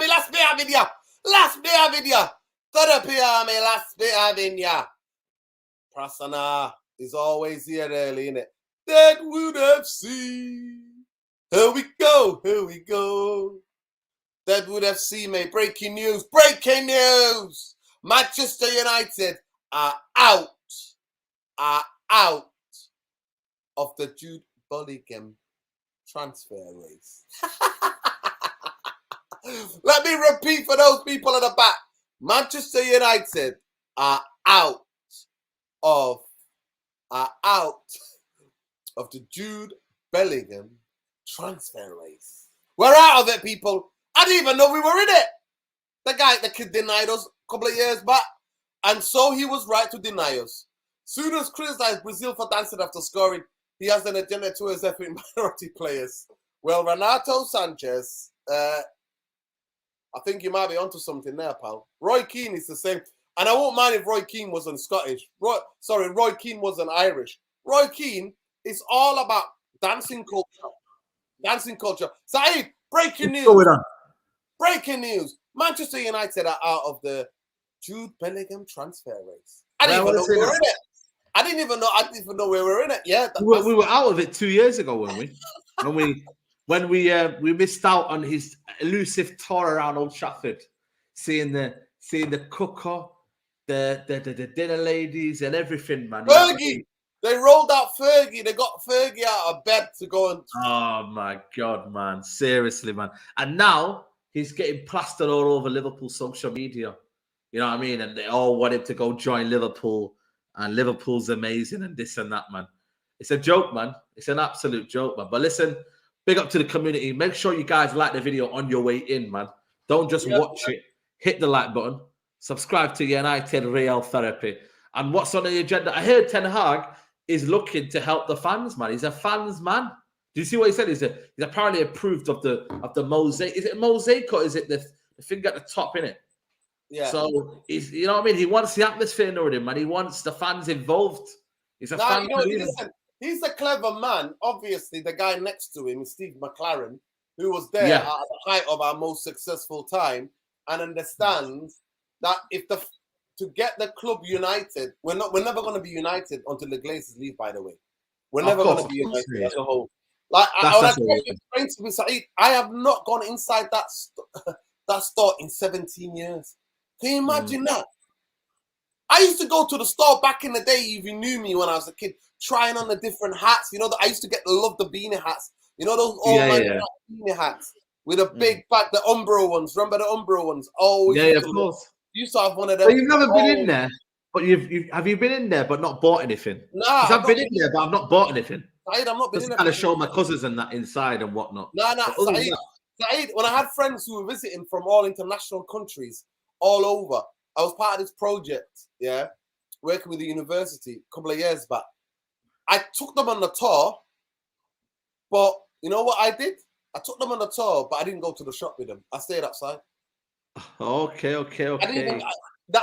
me last bit having ya. Last bit having ya. Therapy, me last bit having ya. Prasanna is always here early, innit? Deadwood FC. Here we go, here we go. Deadwood FC, mate. Breaking news, breaking news. Manchester United are out of the Jude Bellingham transfer race. Let me repeat for those people at the back. Manchester United are out of the Jude Bellingham transfer race. We're out of it, people. I didn't even know we were in it. The kid denied us a couple of years back. And so he was right to deny us. Soon as criticized Brazil for dancing after scoring, he has an agenda towards ethnic minority players. Well, Renato Sanchez, I think you might be onto something there, pal. Roy Keane is the same. And I won't mind if Roy Keane wasn't Scottish. Roy Keane wasn't Irish. Roy Keane is all about dancing culture. Dancing culture. Saeed, breaking news. Breaking news. Manchester United are out of the Jude Bellingham transfer race. I didn't even know we were in it. I didn't even know we were in it. Yeah, we were out of it 2 years ago, weren't we? when we missed out on his elusive tour around Old Trafford, seeing the cooker, the dinner ladies and everything, man. Fergie, they rolled out Fergie. They got Fergie out of bed to go and. Oh my God, man! Seriously, man. And now he's getting plastered all over Liverpool social media. You know what I mean? And they all want him to go join Liverpool. And Liverpool's amazing and this and that, man. It's a joke, man. It's an absolute joke, man. But listen, big up to the community. Make sure you guys like the video on your way in, man. Don't just watch it. Hit the like button. Subscribe to United Real Therapy. And what's on the agenda? I heard Ten Hag is looking to help the fans, man. He's a fans man. Do you see what he said? He's apparently approved of the mosaic. Is it mosaic or is it the thing at the top, innit? Yeah. So he's, you know what I mean? He wants the atmosphere in him, man. He wants the fans involved. He's a fan. Listen, he's a clever man. Obviously, the guy next to him is Steve McLaren, who was there at the height of our most successful time, and understands that to get the club united, we're never going to be united until the Glazers leave. By the way, we're never going to be united as a whole. Like I explained to me, Saeed, I have not gone inside that store in 17 years. Can you imagine that? I used to go to the store back in the day. You even knew me when I was a kid, trying on the different hats. You know, I used to love the beanie hats. You know those old beanie hats with a big back, the Umbro ones. Remember the Umbro ones? Oh, yeah, of course. You used to have one of them. But you've never been in there. But have you been in there but not bought anything? Nah, I've been in there, but I've not bought anything. Saeed, I'm not been in there. Kind of show my cousins and that inside and whatnot. Saeed, when I had friends who were visiting from all international countries, all over, I was part of this project, working with the university a couple of years back. I took them on the tour, but you know what I did? I took them on the tour, but I didn't go to the shop with them. I stayed outside. Okay. The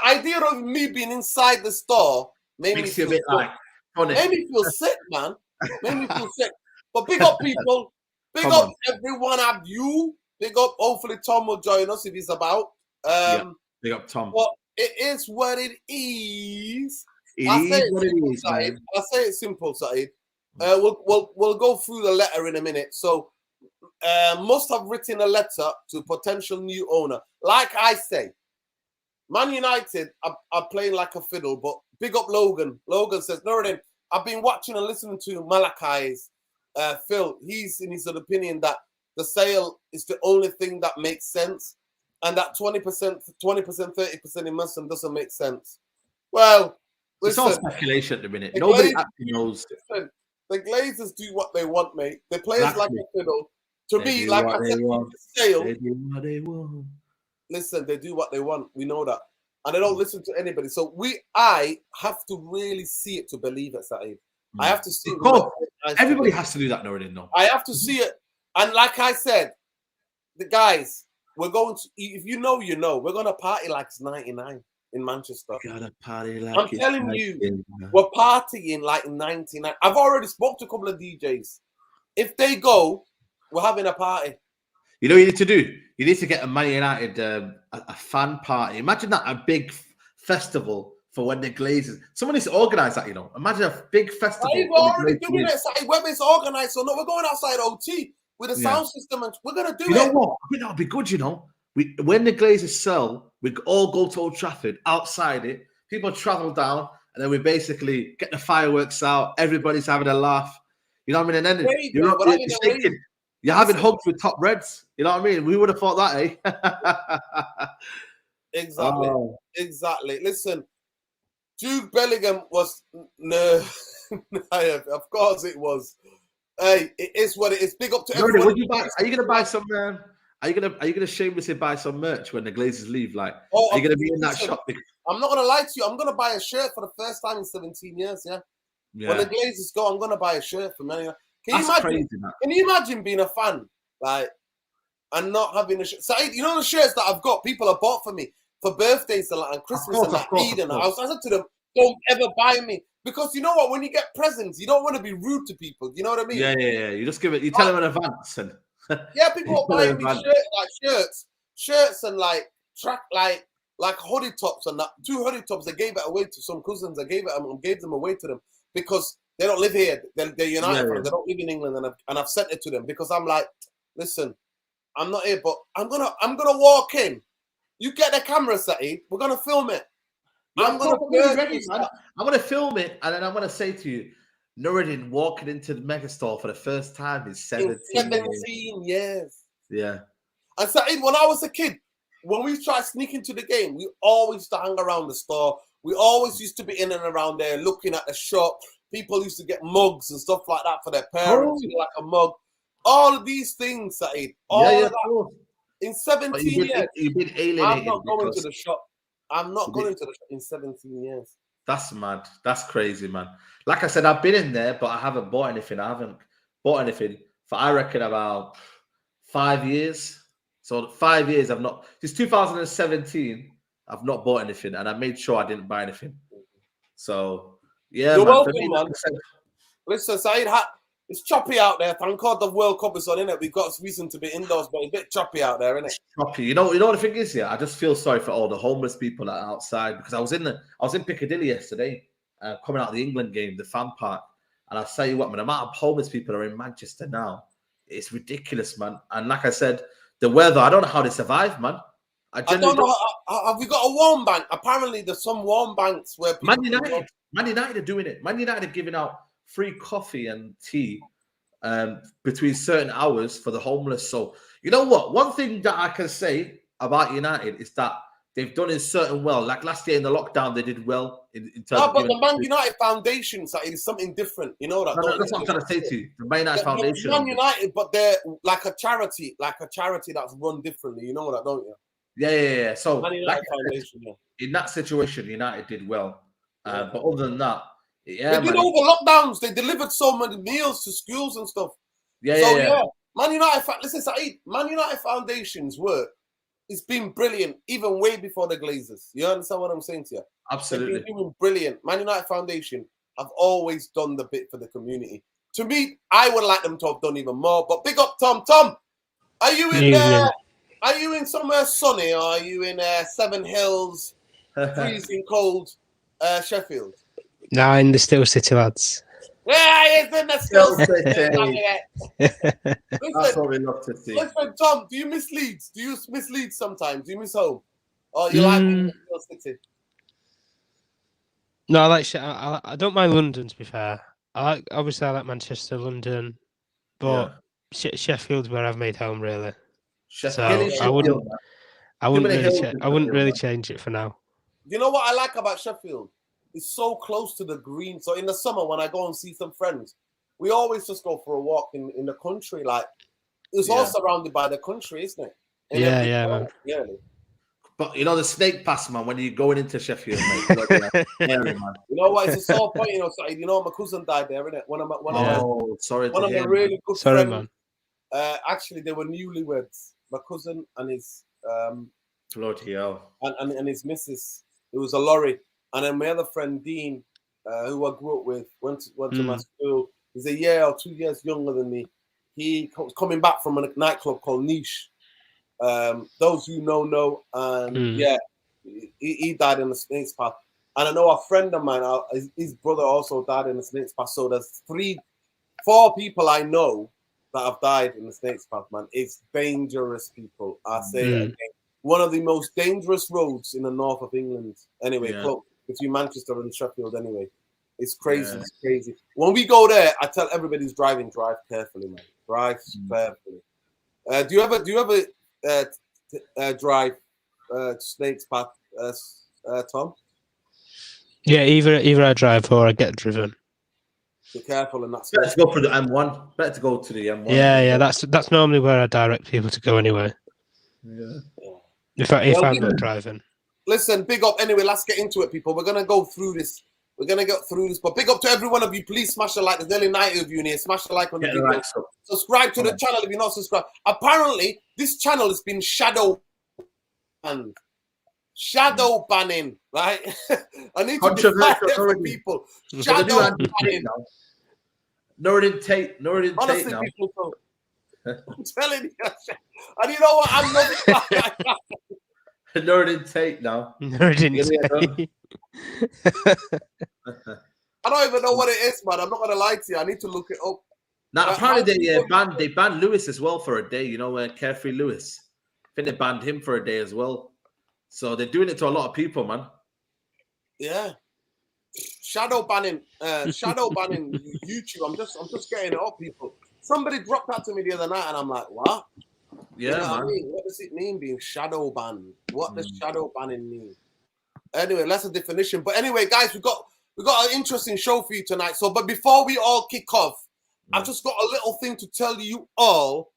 idea of me being inside the store made me feel sick, man. Made me feel sick. But big up people. Big up everyone of you. Big up. Hopefully Tom will join us if he's about. Big up Tom. But it is what it is. I say it simple, Saeed. We'll go through the letter in a minute. So must have written a letter to potential new owner. Like I say, Man United are playing like a fiddle, but big up Logan. Logan says, Nuruddin, I've been watching and listening to Malachi's Phil. He's in his opinion that the sale is the only thing that makes sense, and that 20%, 30% investment doesn't make sense. Well, listen, it's all speculation at the minute. Nobody actually knows. Listen, the Glazers do what they want, mate. They play us like a fiddle. To me, like I said, the sale. They do what they want. Listen, they do what they want. We know that. And they don't listen to anybody. So I have to really see it to believe it, Saeed. I have to see it. Everybody has to do that nowadays, no? I have to see it. And like I said, the guys, we're going to, if you know, you know, we're going to party like it's 99 in Manchester. Gotta party like I'm telling you, we're partying like 99. I've already spoke to a couple of DJs. If they go, we're having a party. You know what you need to do? You need to get a Man United a fan party. Imagine that, a big festival for when the Glazers. Someone needs to organise that, you know. Imagine a big festival. We're already doing it. Whether it's organised or not, we're going outside OT with a sound system, and we're gonna do it. You know what? I think that'll be good. You know, when the Glazers sell, we all go to Old Trafford outside it. People travel down, and then we basically get the fireworks out. Everybody's having a laugh. You know what I mean? And then you're having hugs with top reds. You know what I mean? We would have thought that, eh? Exactly. Oh. Exactly. Listen, Jude Bellingham was no, of course it was. Hey, it is what it is. Big up to everyone. Are you gonna buy some? Are you gonna shamelessly buy some merch when the Glazers leave? Like, are you gonna be in that shop? I'm not gonna lie to you. I'm gonna buy a shirt for the first time in 17 years. Yeah. When the Glazers go, I'm gonna buy a shirt from anyone. Can you imagine being a fan, like, and not having a shirt? So, you know the shirts that I've got, people have bought for me for birthdays and Christmas and like Eid and I said to them, don't ever buy me, because you know what? When you get presents, you don't want to be rude to people. You know what I mean? Yeah. You just give it. You tell them in advance, and people are buying me shirts and like hoodie tops and that. 2 hoodie tops. I gave it away to some cousins. I gave them away to them because they don't live here. They're United fans. They don't live in England, and I've sent it to them because I'm like, listen, I'm not here, but I'm gonna walk in. You get the camera, Saeed. We're gonna film it. I'm gonna film it, and then I'm gonna say to you, Nuruddin walking into the megastore for the first time is 17 years. Yeah. And Saeed, when I was a kid, when we tried sneaking to the game, we always used to hang around the store. We always used to be in and around there looking at the shop. People used to get mugs and stuff like that for their parents, like a mug. All of these things, Saeed. All of that. In 17 years, you've been alienated. I'm not going to the shop. I'm not going to the shop in 17 years. That's mad. That's crazy, man. Like I said, I've been in there, but I haven't bought anything. I haven't bought anything for, I reckon, about 5 years. So 5 years, I've not, since 2017, I've not bought anything, and I made sure I didn't buy anything. So, yeah, you're welcome, me, man. Listen, Saeed, it's choppy out there. Thank God the World Cup is on, innit? We've got reason to be indoors, but it's a bit choppy out there, innit? Choppy. You know what the thing is, yeah? I just feel sorry for all the homeless people that are outside, because I was in Piccadilly yesterday, coming out of the England game, the fan park, and I'll tell you what, man, the amount of homeless people are in Manchester now, it's ridiculous, man. And like I said, the weather, I don't know how they survive, man. I don't know. Have we got a warm bank? Apparently, there's some warm banks where people Man United are doing it. Man United are giving out free coffee and tea between certain hours for the homeless. So, you know what? One thing that I can say about United is that they've done it certain well. Like last year in the lockdown, they did well in terms of. But the Man United Foundation is something different. You know that. No, that's what I'm trying to say to you. The Man United Foundation. Man United, but they're like a charity that's run differently. You know that, don't you? Yeah. So, Man United Foundation, in that situation, United did well. But other than that, they did over lockdowns. They delivered so many meals to schools and stuff. Yeah. Man United, listen, Saeed, Man United Foundation's work has been brilliant, even way before the Glazers. You understand what I'm saying to you? Absolutely. They've been doing brilliant. Man United Foundation have always done the bit for the community. To me, I would like them to have done even more. But big up, Tom. Tom, are you in there? Are you in somewhere sunny, or are you in Seven Hills, freezing cold Sheffield? No, in the Still City, lads. Yeah, it's in the Still City. That's what we love to see. Listen, Tom, do you miss Leeds? Do you miss Leeds sometimes? Do you miss home? Or you like being in the Still City? No, I don't mind London, to be fair. I like Manchester, London, but Sheffield's where I've made home, really. So I wouldn't really change it for now. You know what I like about Sheffield? It's so close to the green. So in the summer, when I go and see some friends, we always just go for a walk in the country. Like, it's all surrounded by the country, isn't it? Man. Yeah. But you know the snake pass, man. When you're going into Sheffield, mate, man. You know what? It's a sore point. You know, my cousin died there, innit? One of my really good friends. Man. Actually, they were newlyweds. My cousin and his bloody hell, and his missus. It was a lorry, and then my other friend Dean, who I grew up with, went to my school. He's a year or 2 years younger than me. He was coming back from a nightclub called Niche. Those who know, and yeah, he died in the snake's path. And I know a friend of mine, his brother also died in the snake's path. So there's 4 people I know that have died in the snake's path, man. It's dangerous, people. I say it again. One of the most dangerous roads in the north of England. Anyway, close between Manchester and Sheffield. Anyway, it's crazy. It's crazy. When we go there, I tell everybody who's driving, drive carefully, man. Drive carefully. Do you ever drive Snake's Path, Tom? Yeah, either I drive or I get driven. Be careful, and that's better to go for the M1. Better to go to the M1. Yeah, that's normally where I direct people to go anyway. Yeah. If I'm not driving. Listen, big up. Anyway, let's get into it, people. We're gonna go through this. But big up to every one of you. Please smash the like. There's nearly 90 of you in here. Smash the like on the video. Subscribe to the channel if you're not subscribed. Apparently, this channel has been shadow banned. Shadow banning, right? I need to define it for people. Shadow banning. No, it didn't take. Honestly, now. people, I'm telling you. And you know what? I'm not. No, it didn't take now. No, it didn't take. I don't even know what it is, man. I'm not gonna lie to you. I need to look it up. Now, apparently they banned Lewis as well for a day. You know, Carefree Lewis. I think they banned him for a day as well. So they're doing it to a lot of people, man. Yeah. Shadow banning YouTube. I'm just getting it up, people. Somebody dropped that to me the other night, and I'm like, what? Yeah, man. What I mean? What does it mean being shadow banned? What does shadow banning mean? Anyway, that's a definition. But anyway, guys, we got an interesting show for you tonight. So, but before we all kick off, I've just got a little thing to tell you all,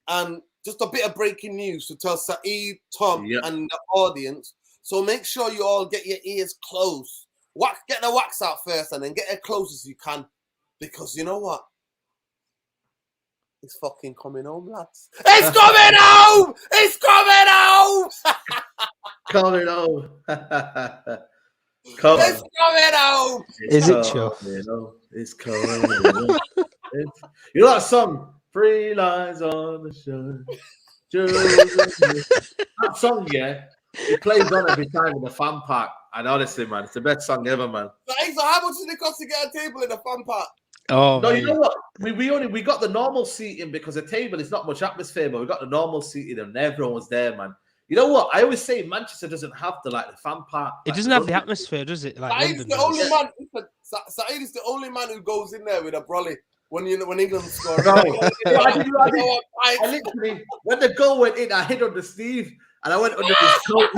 and just a bit of breaking news to tell Saeed, Tom, and the audience. So make sure you all get your ears closed. Get the wax out first, and then get as close as you can, because you know what? It's fucking coming home, lads. It's coming home! It's coming home! Coming home. It's coming home! Is it sure? It's coming home. You know that song? 3 lines on the show. That song, yeah, it plays on every time in the fan park. And honestly, man, it's the best song ever, man. So how much does it cost to get a table in the fan park? Oh, no, you know what? We got the normal seating because the table is not much atmosphere, but we got the normal seating and everyone was there, man. You know what? I always say Manchester doesn't have the fan park. It doesn't have the atmosphere, does it? Like Saeed is the only man who goes in there with a brolly when England score. No. I literally, when the goal went in, I hid under Steve and I went under his coat.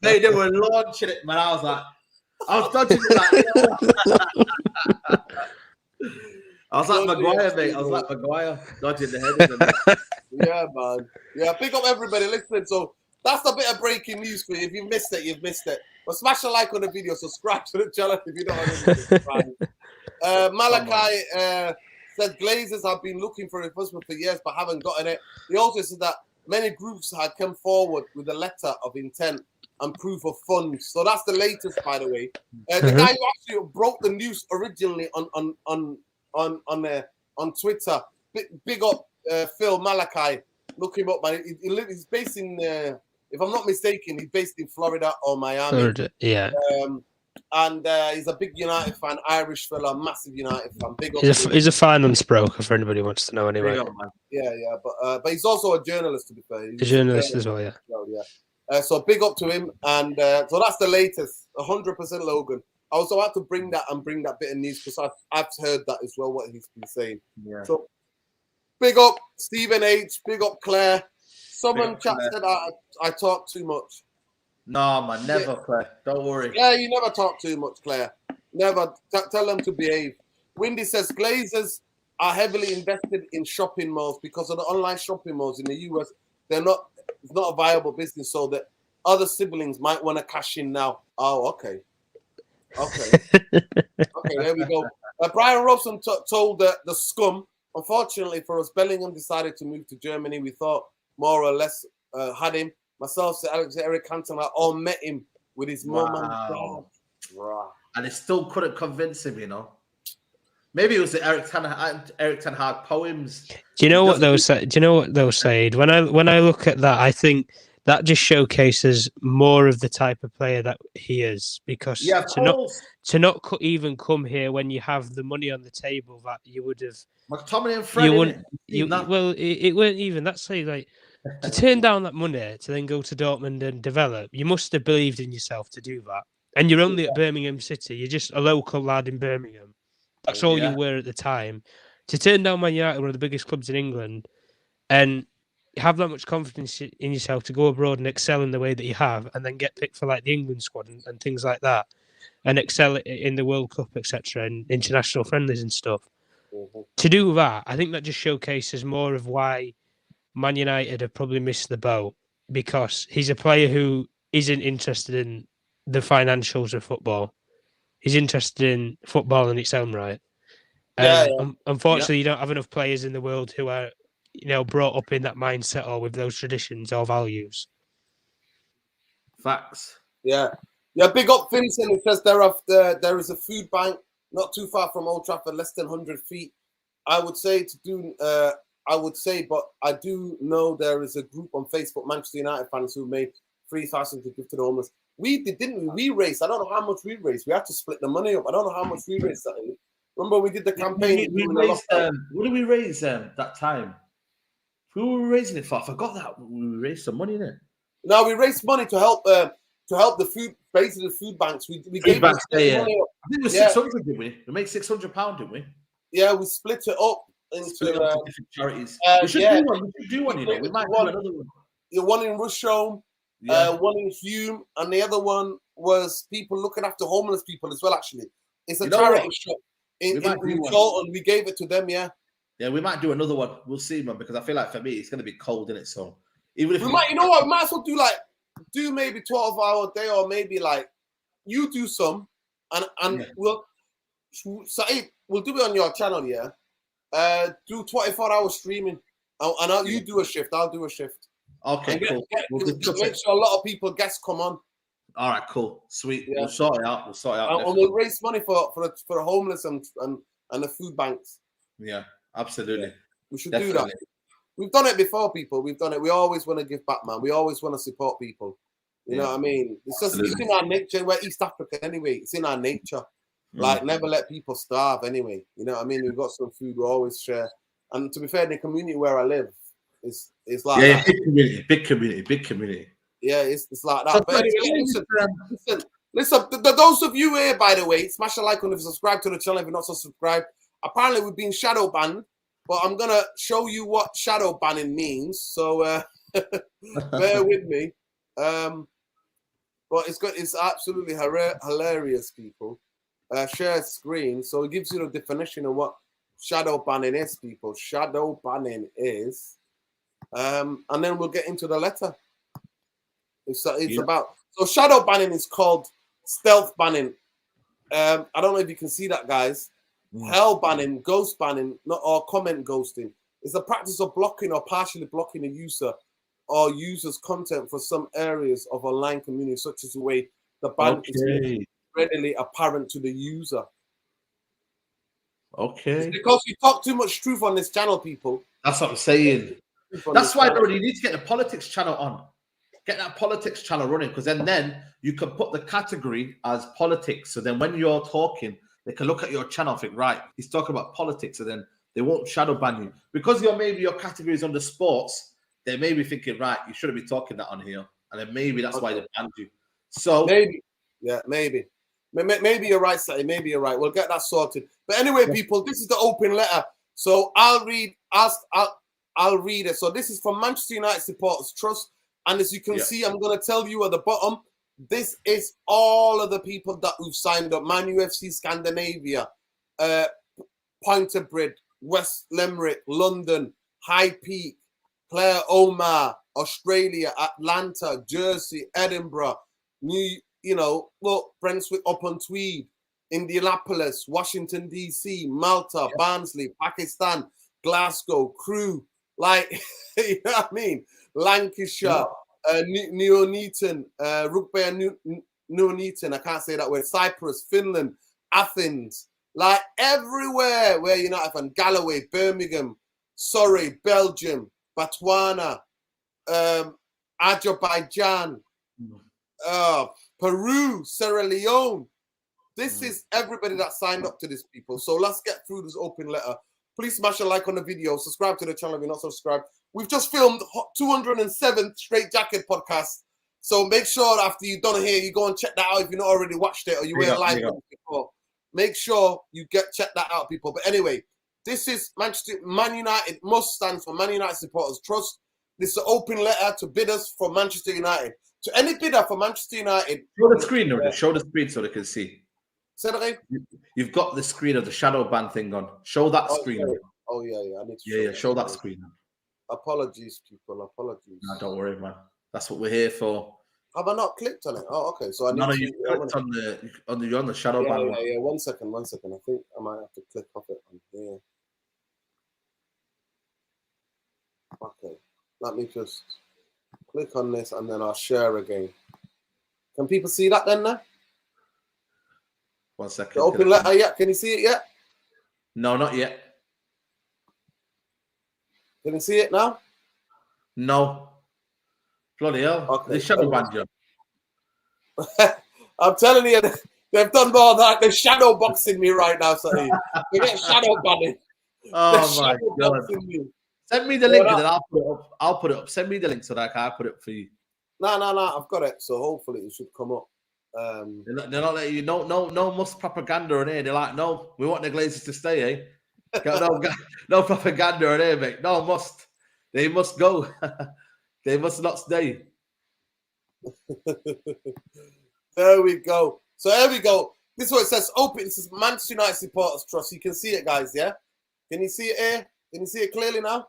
They were launching it, man. I was dodging it I was like Maguire, mate. I was like Maguire, dodging the head. Yeah, man. Yeah, pick up everybody listening. So that's a bit of breaking news for you. If you missed it, you've missed it. But smash a like on the video, subscribe to the channel if you don't already subscribe. Malachi said Glazers have been looking for enforcement for years but haven't gotten it. He also said that many groups had come forward with a letter of intent and proof of funds. So that's the latest, by the way. The guy who actually broke the news originally on Twitter. Big up Phil Malachi. Look him up, man. He's based in, if I'm not mistaken, he's based in Florida or Miami. Florida, yeah. And he's a big United fan, Irish fella, massive United fan. Big up. He's a finance broker for anybody who wants to know anyway. Yeah. But he's also a journalist, to be fair. He's a journalist as well, yeah. So big up to him. And so that's the latest, 100% Logan. I also had to bring that bit of news because I've heard that as well, what he's been saying. Yeah. So big up Stephen H, big up Claire. Someone chat said I talk too much. No, man, never, Claire. Don't worry. Yeah, you never talk too much, Claire. Never. Tell them to behave. Windy says Glazers are heavily invested in shopping malls because of the online shopping malls in the US. It's not a viable business, so that other siblings might want to cash in now. Oh, okay. Okay, there we go. Brian Robson told the scum, unfortunately for us, Bellingham decided to move to Germany. We thought more or less had him. Myself, Sir Alex, Eric Cantona, all met him with his mum and dad. And they still couldn't convince him, you know. Maybe it was the Eric Ten Hag poems. Do you know what they'll say? Do you know what they'll say? When I look at that, I think that just showcases more of the type of player that he is. Because to not even come here when you have the money on the table that you would have, McTominay and Fred, you wouldn't. It weren't even. That's like to turn down that money to then go to Dortmund and develop. You must have believed in yourself to do that. And you're only at Birmingham City. You're just a local lad in Birmingham. That's all you were at the time. To turn down Man United, one of the biggest clubs in England, and have that much confidence in yourself to go abroad and excel in the way that you have, and then get picked for like the England squad and things like that, and excel in the World Cup, etc., and international friendlies and stuff. Mm-hmm. To do that, I think that just showcases more of why Man United have probably missed the boat, because he's a player who isn't interested in the financials of football. He's interested in football in its own right. Unfortunately, you don't have enough players in the world who are, brought up in that mindset or with those traditions or values. Facts. Yeah. Big up Vincent. It says there is a food bank not too far from Old Trafford, less than 100 feet. I would say, but I do know there is a group on Facebook, Manchester United fans, who made 3,000 to give to the homeless. We did, didn't we? We raised. I don't know how much we raised. We had to split the money up. I don't know how much we raised. Remember, we did the campaign. We raised, what did we raise that time? Who were we raising it for? I forgot that. We raised some money in it. No, we raised money to help the food, basically the food banks. We gave banks, money up. I think it was 600, didn't we? We made £600, didn't we? Yeah, we split it up into different charities. We should do one. We should do one. We might do another one. The one in Rusholme, one in Hume, and the other one was people looking after homeless people as well. Actually, it's a charity shop in Charlton. We gave it to them. Yeah, we might do another one. We'll see, man. Because I feel like for me, it's going to be cold in it. So even if we might as well do maybe 12-hour day, or maybe like you do some, and we'll do it on your channel. Yeah, do 24-hour streaming, and you do a shift. I'll do a shift. Okay, cool. Make sure a lot of guests come on. All right, cool, sweet. Yeah. We'll sort it out. And we'll raise money for the homeless and the food banks. Yeah, absolutely. Yeah. We should do that. We've done it before, people. We've done it. We always want to give back, man. We always want to support people. You know what I mean? It's in our nature. We're East African anyway. It's in our nature. Like, never let people starve anyway. You know what I mean? We've got some food we always share. And to be fair, in the community where I live, it's like that. Big community. Yeah, it's like that. But anyway, listen, those of you here, by the way, smash a like on if you subscribe to the channel if you're not subscribed. Apparently, we've been shadow banned, but I'm going to show you what shadow banning means. So bear with me. But it's absolutely hilarious, people. Share screen. So it gives you the definition of what shadow banning is, people. Shadow banning is. And then we'll get into the letter. It's about. So shadow banning is called stealth banning. I don't know if you can see that, guys. Hell banning, ghost banning, or comment ghosting is the practice of blocking or partially blocking a user or user's content for some areas of online community, such as the way the ban is readily apparent to the user. Okay. It's because you talk too much truth on this channel, people. That's what I'm saying. That's why, bro, you need to get the politics channel on. Get that politics channel running, because then you can put the category as politics. So then when you're talking, they can look at your channel and think, right, he's talking about politics, so then they won't shadow ban you. Because maybe your category is under sports, they may be thinking, right, you shouldn't be talking that on here. And then maybe that's why they banned you. So maybe you're right, Sally. Maybe you're right. We'll get that sorted. But anyway, people, this is the open letter. So I'll read it. So this is from Manchester United Supporters Trust. And as you can see, I'm going to tell you at the bottom, this is all of the people that who've signed up. Man UFC Scandinavia, Pointerbridge, West Limerick, London, High Peak, Clare Omar, Australia, Atlanta, Jersey, Edinburgh, Brentwood upon Tweed, Indianapolis, Washington, D.C., Malta, Barnsley, Pakistan, Glasgow, Crewe, like, you know what I mean? Lancashire, Nuneaton, Rugby and Nuneaton, I can't say that word, Cyprus, Finland, Athens, Like everywhere where you're not from Galloway, Birmingham, Surrey, Belgium, Botswana, Azerbaijan, Peru, Sierra Leone. This is everybody that signed up to this, people. So let's get through this open letter. Please smash a like on the video. Subscribe to the channel if you're not subscribed. We've just filmed 207th Straight Jacket podcast. So make sure after you're done here, you go and check that out if you've not already watched it or you weren't live before. Make sure you check that out, people. But anyway, this is Man United must stand for Man United Supporters Trust. This is an open letter to bidders for Manchester United. To any bidder for Manchester United. Show the screen, show the screen so they can see. Say that again? You've got the screen of the shadow ban thing on. Show that screen. Sorry. Oh, yeah. I need to show that screen. Apologies, people. Apologies. No, don't worry, man. That's what we're here for. Have I not clicked on it? Oh, okay. So I need to. You clicked on the shadow ban. Yeah. 1 second. I think I might have to click off it on here. Okay. Let me just click on this and then I'll share again. Can people see that then now? 1 second. The open letter yet? Can you see it yet? No, not yet. Can you see it now? No. Bloody hell. Okay. The shadow banned you. I'm telling you, they've done more than that. They're shadow boxing me right now, Sonny. They get shadow banning. Oh my God. Send me the link and then I'll put it up. I'll put it up. Send me the link so that I can put it up for you. No. I've got it. So hopefully it should come up. They're not letting you. No Musk propaganda in here. They're like, no, we want the Glazers to stay, eh? No propaganda in here, mate. No, must. They must go. They must not stay. There we go. So there we go. This is what it says. Open. This is Manchester United Supporters Trust. You can see it, guys. Yeah. Can you see it here? Can you see it clearly now?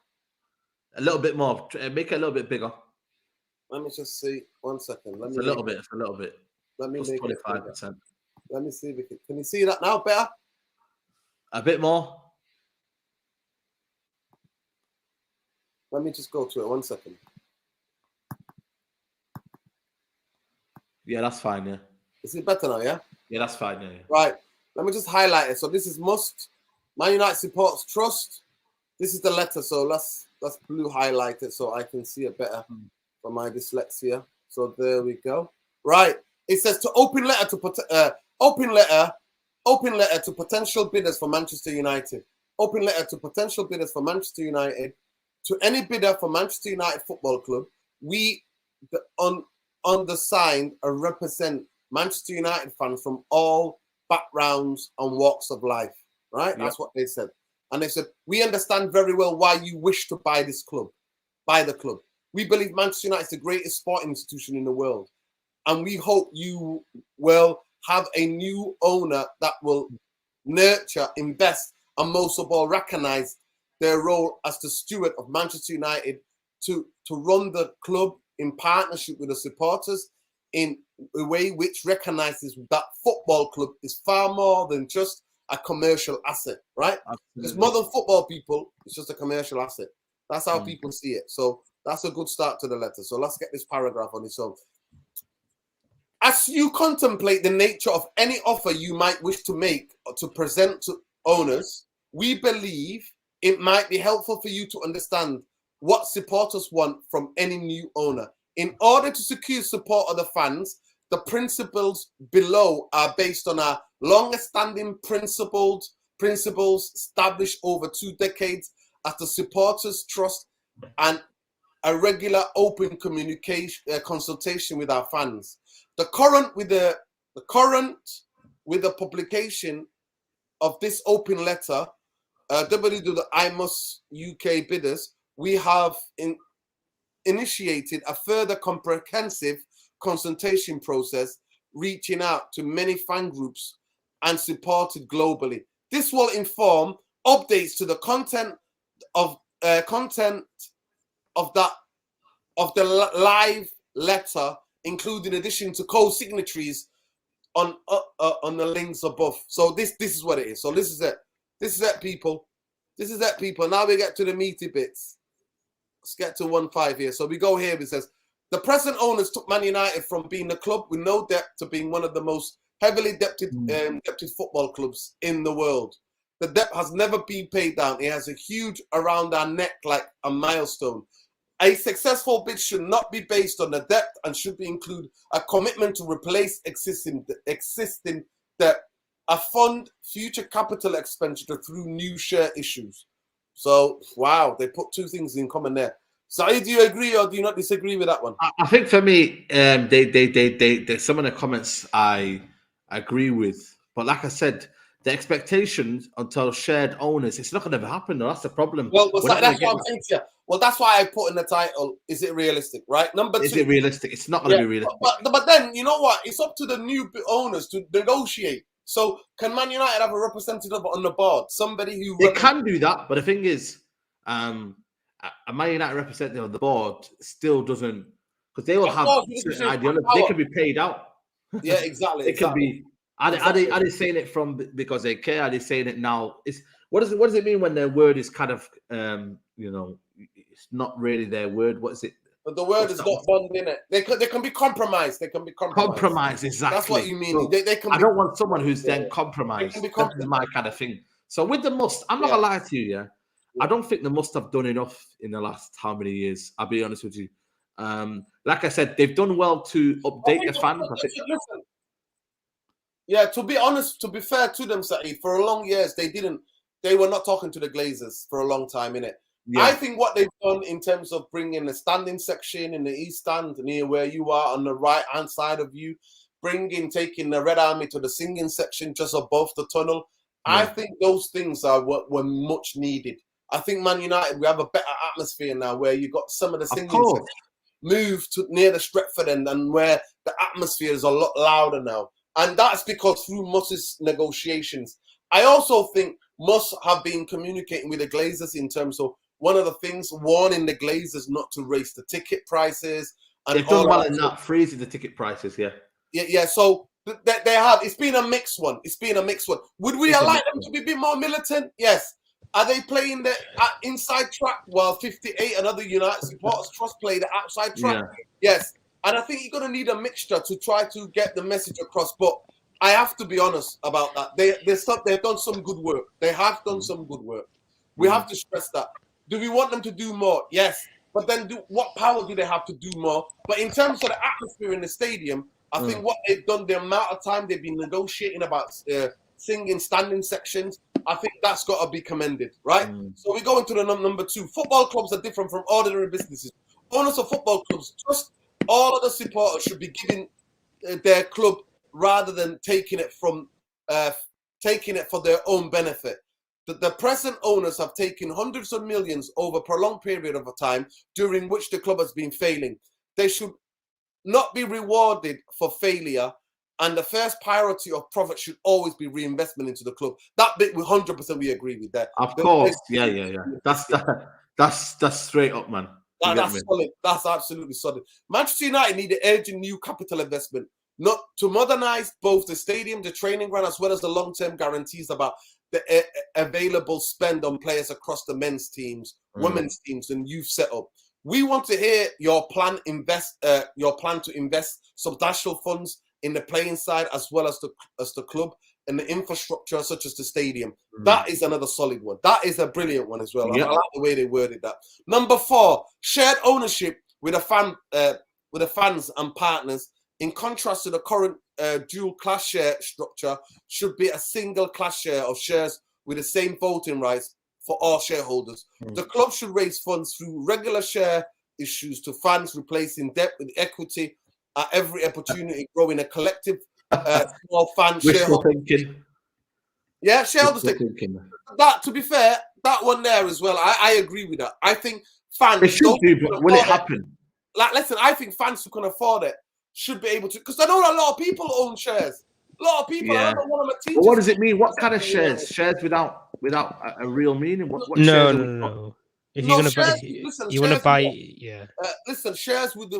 A little bit more. Make it a little bit bigger. Let me just see. 1 second. It's a little bit. Let me make 25%. Let me see if it can you see that now better? A bit more. Let me just go to it 1 second. Yeah, that's fine, yeah. Is it better now, yeah? Yeah, that's fine, yeah. Right. Let me just highlight it. So this is Man United Supporters Trust. This is the letter. So let's blue highlight it so I can see it better for my dyslexia. So there we go. Right. It says to open letter to potential bidders for Manchester United. Open letter to potential bidders for Manchester United. To any bidder for Manchester United Football Club, we undersigned and represent Manchester United fans from all backgrounds and walks of life. Right? That's what they said. And they said, we understand very well why you wish to buy this club. Buy the club. We believe Manchester United is the greatest sporting institution in the world. And we hope you will have a new owner that will nurture, invest, and most of all, recognize their role as the steward of Manchester United to run the club in partnership with the supporters in a way which recognizes that football club is far more than just a commercial asset, right? Because modern football, people, it's just a commercial asset. That's how people see it. So that's a good start to the letter. So let's get this paragraph on its own. As you contemplate the nature of any offer you might wish to make or to present to owners, we believe it might be helpful for you to understand what supporters want from any new owner. In order to secure support of the fans, the principles below are based on our longest-standing principles established over 2 decades as the supporters trust and a regular open communication consultation with our fans. The current with the publication of this open letter, IMUS UK bidders, we have initiated a further comprehensive consultation process, reaching out to many fan groups and supported globally. This will inform updates to the content of the live letter, including addition to co-signatories on the links above. So this is what it is. So this is it. This is it, people. This is it, people. Now we get to the meaty bits. Let's get to 1.5 here. So we go here. It says the present owners took Man United from being a club with no debt to being one of the most heavily debted football clubs in the world. The debt has never been paid down. It has a huge around our neck like a milestone. A successful bid should not be based on the debt and should include a commitment to replace existing debt, a fund future capital expenditure through new share issues. So, wow, they put two things in common there. So, do you agree or do you not disagree with that one? I think for me, they some of the comments I agree with, but like I said, the expectations until shared owners, it's not going to ever happen. Though. That's the problem. Well, that's what I'm saying to you. Well, that's why I put in the title, is it realistic, right? Number two. Is it realistic? It's not going to be realistic. But then, you know what? It's up to the new owners to negotiate. So, can Man United have a representative on the board? Somebody who... They can do that, but the thing is, a Man United representative on the board still doesn't... Because they will have certain ideology. They can be paid out. Yeah, exactly. It can be... Are they saying it from because they care? Are they saying it now? What does it mean when their word is kind of it's not really their word? What is it? But the word is not bond in it. They can be compromised. They can be compromised. Compromised, exactly. That's what you mean. So they can. I don't want someone who's then compromised. That is my kind of thing. So with the must, I'm not gonna lie to you. Yeah, I don't think the must have done enough in the last how many years. I'll be honest with you. Like I said, they've done well to update the fans. Listen. Yeah, to be honest, to be fair to them, Saeed, for a long years they were not talking to the Glazers for a long time, innit? Yeah. I think what they've done in terms of bringing the standing section in the East Stand near where you are on the right hand side of you, taking the Red Army to the singing section just above the tunnel. Yeah. I think those things were much needed. I think Man United, we have a better atmosphere now where you got some of the singing section moved to near the Stretford end and where the atmosphere is a lot louder now. And that's because through Muss's negotiations. I also think Muss have been communicating with the Glazers in terms of one of the things, warning the Glazers not to raise the ticket prices. And they've done well in that, freezing the ticket prices, yeah. Yeah, so they have. It's been a mixed one. Would we like them to be a bit more militant? Yes. Are they playing the inside track while 58 and other United supporters trust play the outside track? Yeah. Yes. And I think you're going to need a mixture to try to get the message across. But I have to be honest about that. They've done some good work. They have done some good work. We have to stress that. Do we want them to do more? Yes. But then what power do they have to do more? But in terms of the atmosphere in the stadium, I think what they've done, the amount of time they've been negotiating about singing standing sections, I think that's got to be commended, right? So we go into the number two. Football clubs are different from ordinary businesses. Owners of football clubs, just all of the supporters should be giving their club rather than taking it for their own benefit. The present owners have taken hundreds of millions over a prolonged period of time during which the club has been failing. They should not be rewarded for failure, and the first priority of profit should always be reinvestment into the club. That bit, 100% we agree with that. Of course, yeah. That's straight up, man. That's solid. That's absolutely solid. Manchester United need an urgent new capital investment, not to modernize both the stadium, the training ground, as well as the long-term guarantees about the available spend on players across the men's teams, women's teams, and youth setup. We want to hear your plan to invest substantial funds in the playing side as well as the club and the infrastructure such as the stadium. That is another solid one. That is a brilliant one as well. Yep. I like the way they worded that. Number 4, shared ownership with the fans and partners. In contrast to the current dual class share structure, should be a single class share of shares with the same voting rights for all shareholders. The club should raise funds through regular share issues to fans, replacing debt with equity at every opportunity, growing a collective small fan shareholder. Yeah, shareholders thinking. That, to be fair, that one there as well, I agree with that. I think fans... It should do, but will it happen? Listen, I think fans who can afford it should be able to, because I know a lot of people own shares. A lot of people. I don't want them at teachers. What does it mean? What kind of shares? Shares without a real meaning? What no. If you're gonna buy, yeah. Listen, shares with the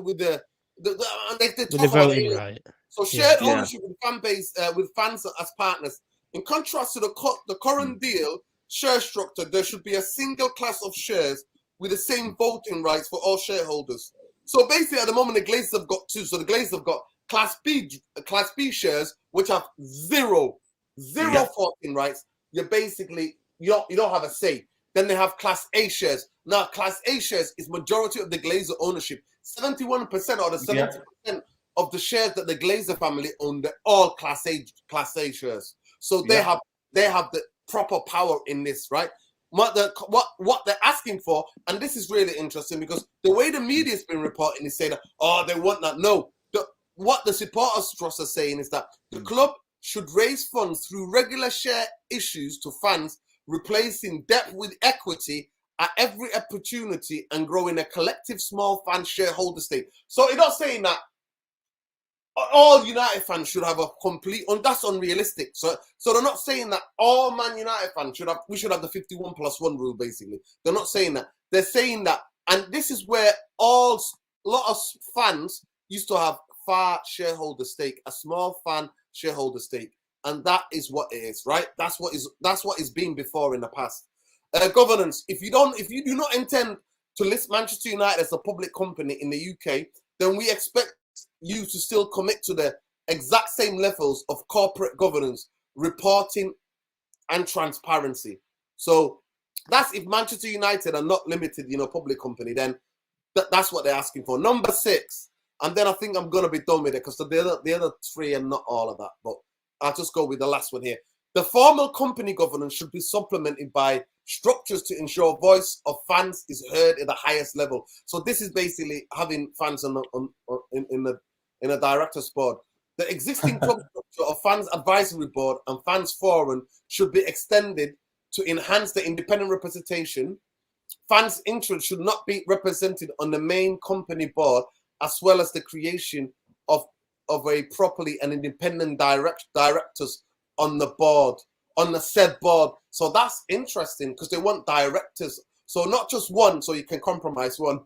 voting right. So shared ownership with fan base, with fans as partners. In contrast to the current deal share structure, there should be a single class of shares with the same voting rights for all shareholders. So basically, at the moment, the Glazers have got two. So the Glazers have got Class B shares, which have zero voting rights, you don't have a say. Then they have Class A shares. Now, Class A shares is majority of the Glazer ownership. 71% or the 70% of the shares that the Glazer family own, they're all Class A shares. So they have the proper power in this, right? What they're asking for, and this is really interesting because the way the media's been reporting is saying that, oh, they want that. No, what the supporters trust are saying is that the club should raise funds through regular share issues to fans, replacing debt with equity at every opportunity and growing a collective small fan shareholder stake. So you're not saying that all United fans should have a complete, and that's unrealistic. So they're not saying that all Man United fans we should have the 51+1 rule, basically. They're not saying that. They're saying that, and this is where a lot of fans used to have far shareholder stake, a small fan shareholder stake. And that is what it is, right? That's what it's been before in the past. Governance. If you do not intend to list Manchester United as a public company in the UK, then we expect you to still commit to the exact same levels of corporate governance, reporting, and transparency. So that's if Manchester United are not limited, public company, then that's what they're asking for. Number 6, and then I think I'm gonna be done with it because the other 3 are not all of that, but I'll just go with the last one here. The formal company governance should be supplemented by structures to ensure voice of fans is heard at the highest level. So this is basically having fans in a director's board. The existing club structure of fans advisory board and fans forum should be extended to enhance the independent representation. Fans' interest should not be represented on the main company board, as well as the creation of a properly and independent directors on the board, on the said board. So that's interesting because they want directors. So not just one, so you can compromise one.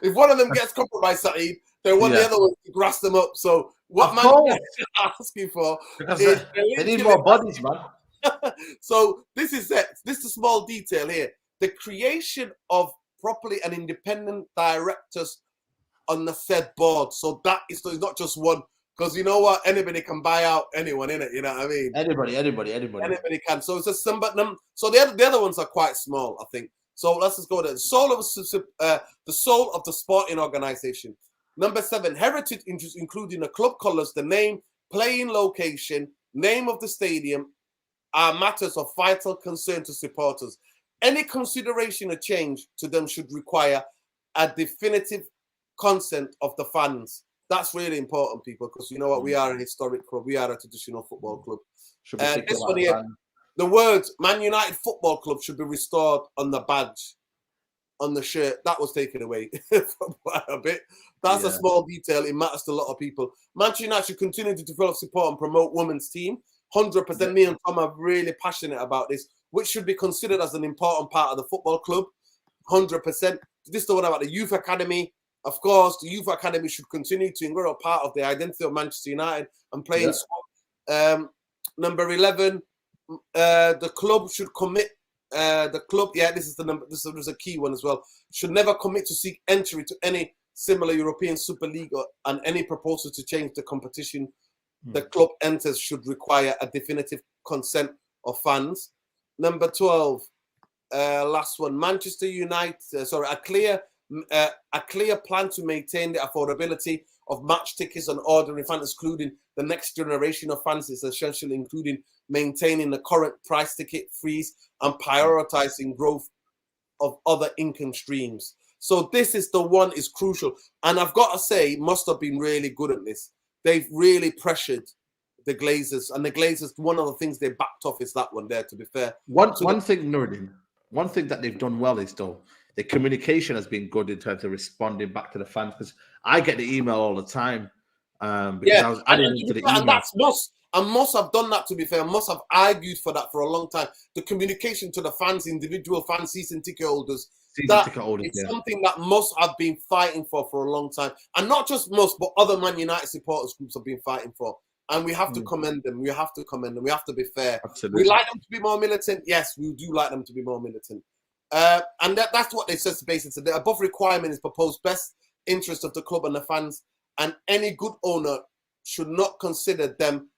If one of them gets compromised, Saeed, they want the other one to grass them up. So what Man United are asking for is they need more bodies, man. So this is it. This is a small detail here. The creation of properly and independent directors on the said board. So that is not just one. Because you know what? Anybody can buy out anyone, innit? You know what I mean? Anybody can. So it's just some, but so the other ones are quite small, I think. So let's just go there. The soul of the sporting organization. Number 7, heritage interests, including the club colours, the name, playing location, name of the stadium, are matters of vital concern to supporters. Any consideration or change to them should require a definitive consent of the fans. That's really important, people, because you know what? We are a historic club. We are a traditional football club. This one here, the words Man United Football Club should be restored on the badge, on the shirt. That was taken away from quite a bit. That's a small detail. It matters to a lot of people. Manchester United should continue to develop, support, and promote women's team. 100%. Me and Tom are really passionate about this, which should be considered as an important part of the football club. 100%. This is the one about the youth academy. Of course, the youth academy should continue to grow a part of the identity of Manchester United and playing squad. Number 11, the club should commit. This is the number. This is a key one as well. Should never commit to seek entry to any similar European Super League and any proposal to change the competition the club enters should require a definitive consent of fans. Number 12, last one. Manchester United. A clear plan to maintain the affordability of match tickets and ordinary fans, including the next generation of fans, is essential, including maintaining the current price ticket freeze and prioritizing growth of other income streams. So this is the one is crucial. And I've got to say, must have been really good at this. They've really pressured the Glazers. And the Glazers, one of the things they backed off is that one there, to be fair. One thing, Nuruddin, one thing that they've done well is, though, the communication has been good in terms of responding back to the fans. Because I get the email all the time. Because I was adding into the email. And that's Moss. And Moss have done that, to be fair. Moss have argued for that for a long time. The communication to the fans, individual fans, season ticket holders. It's something that Moss have been fighting for a long time. And not just Moss, but other Man United supporters groups have been fighting for. And we have to commend them. We have to commend them. We have to be fair. Absolutely. We like them to be more militant. Yes, we do like them to be more militant. And that's what they said basically. The above requirement is proposed best interest of the club and the fans, and any good owner should not consider them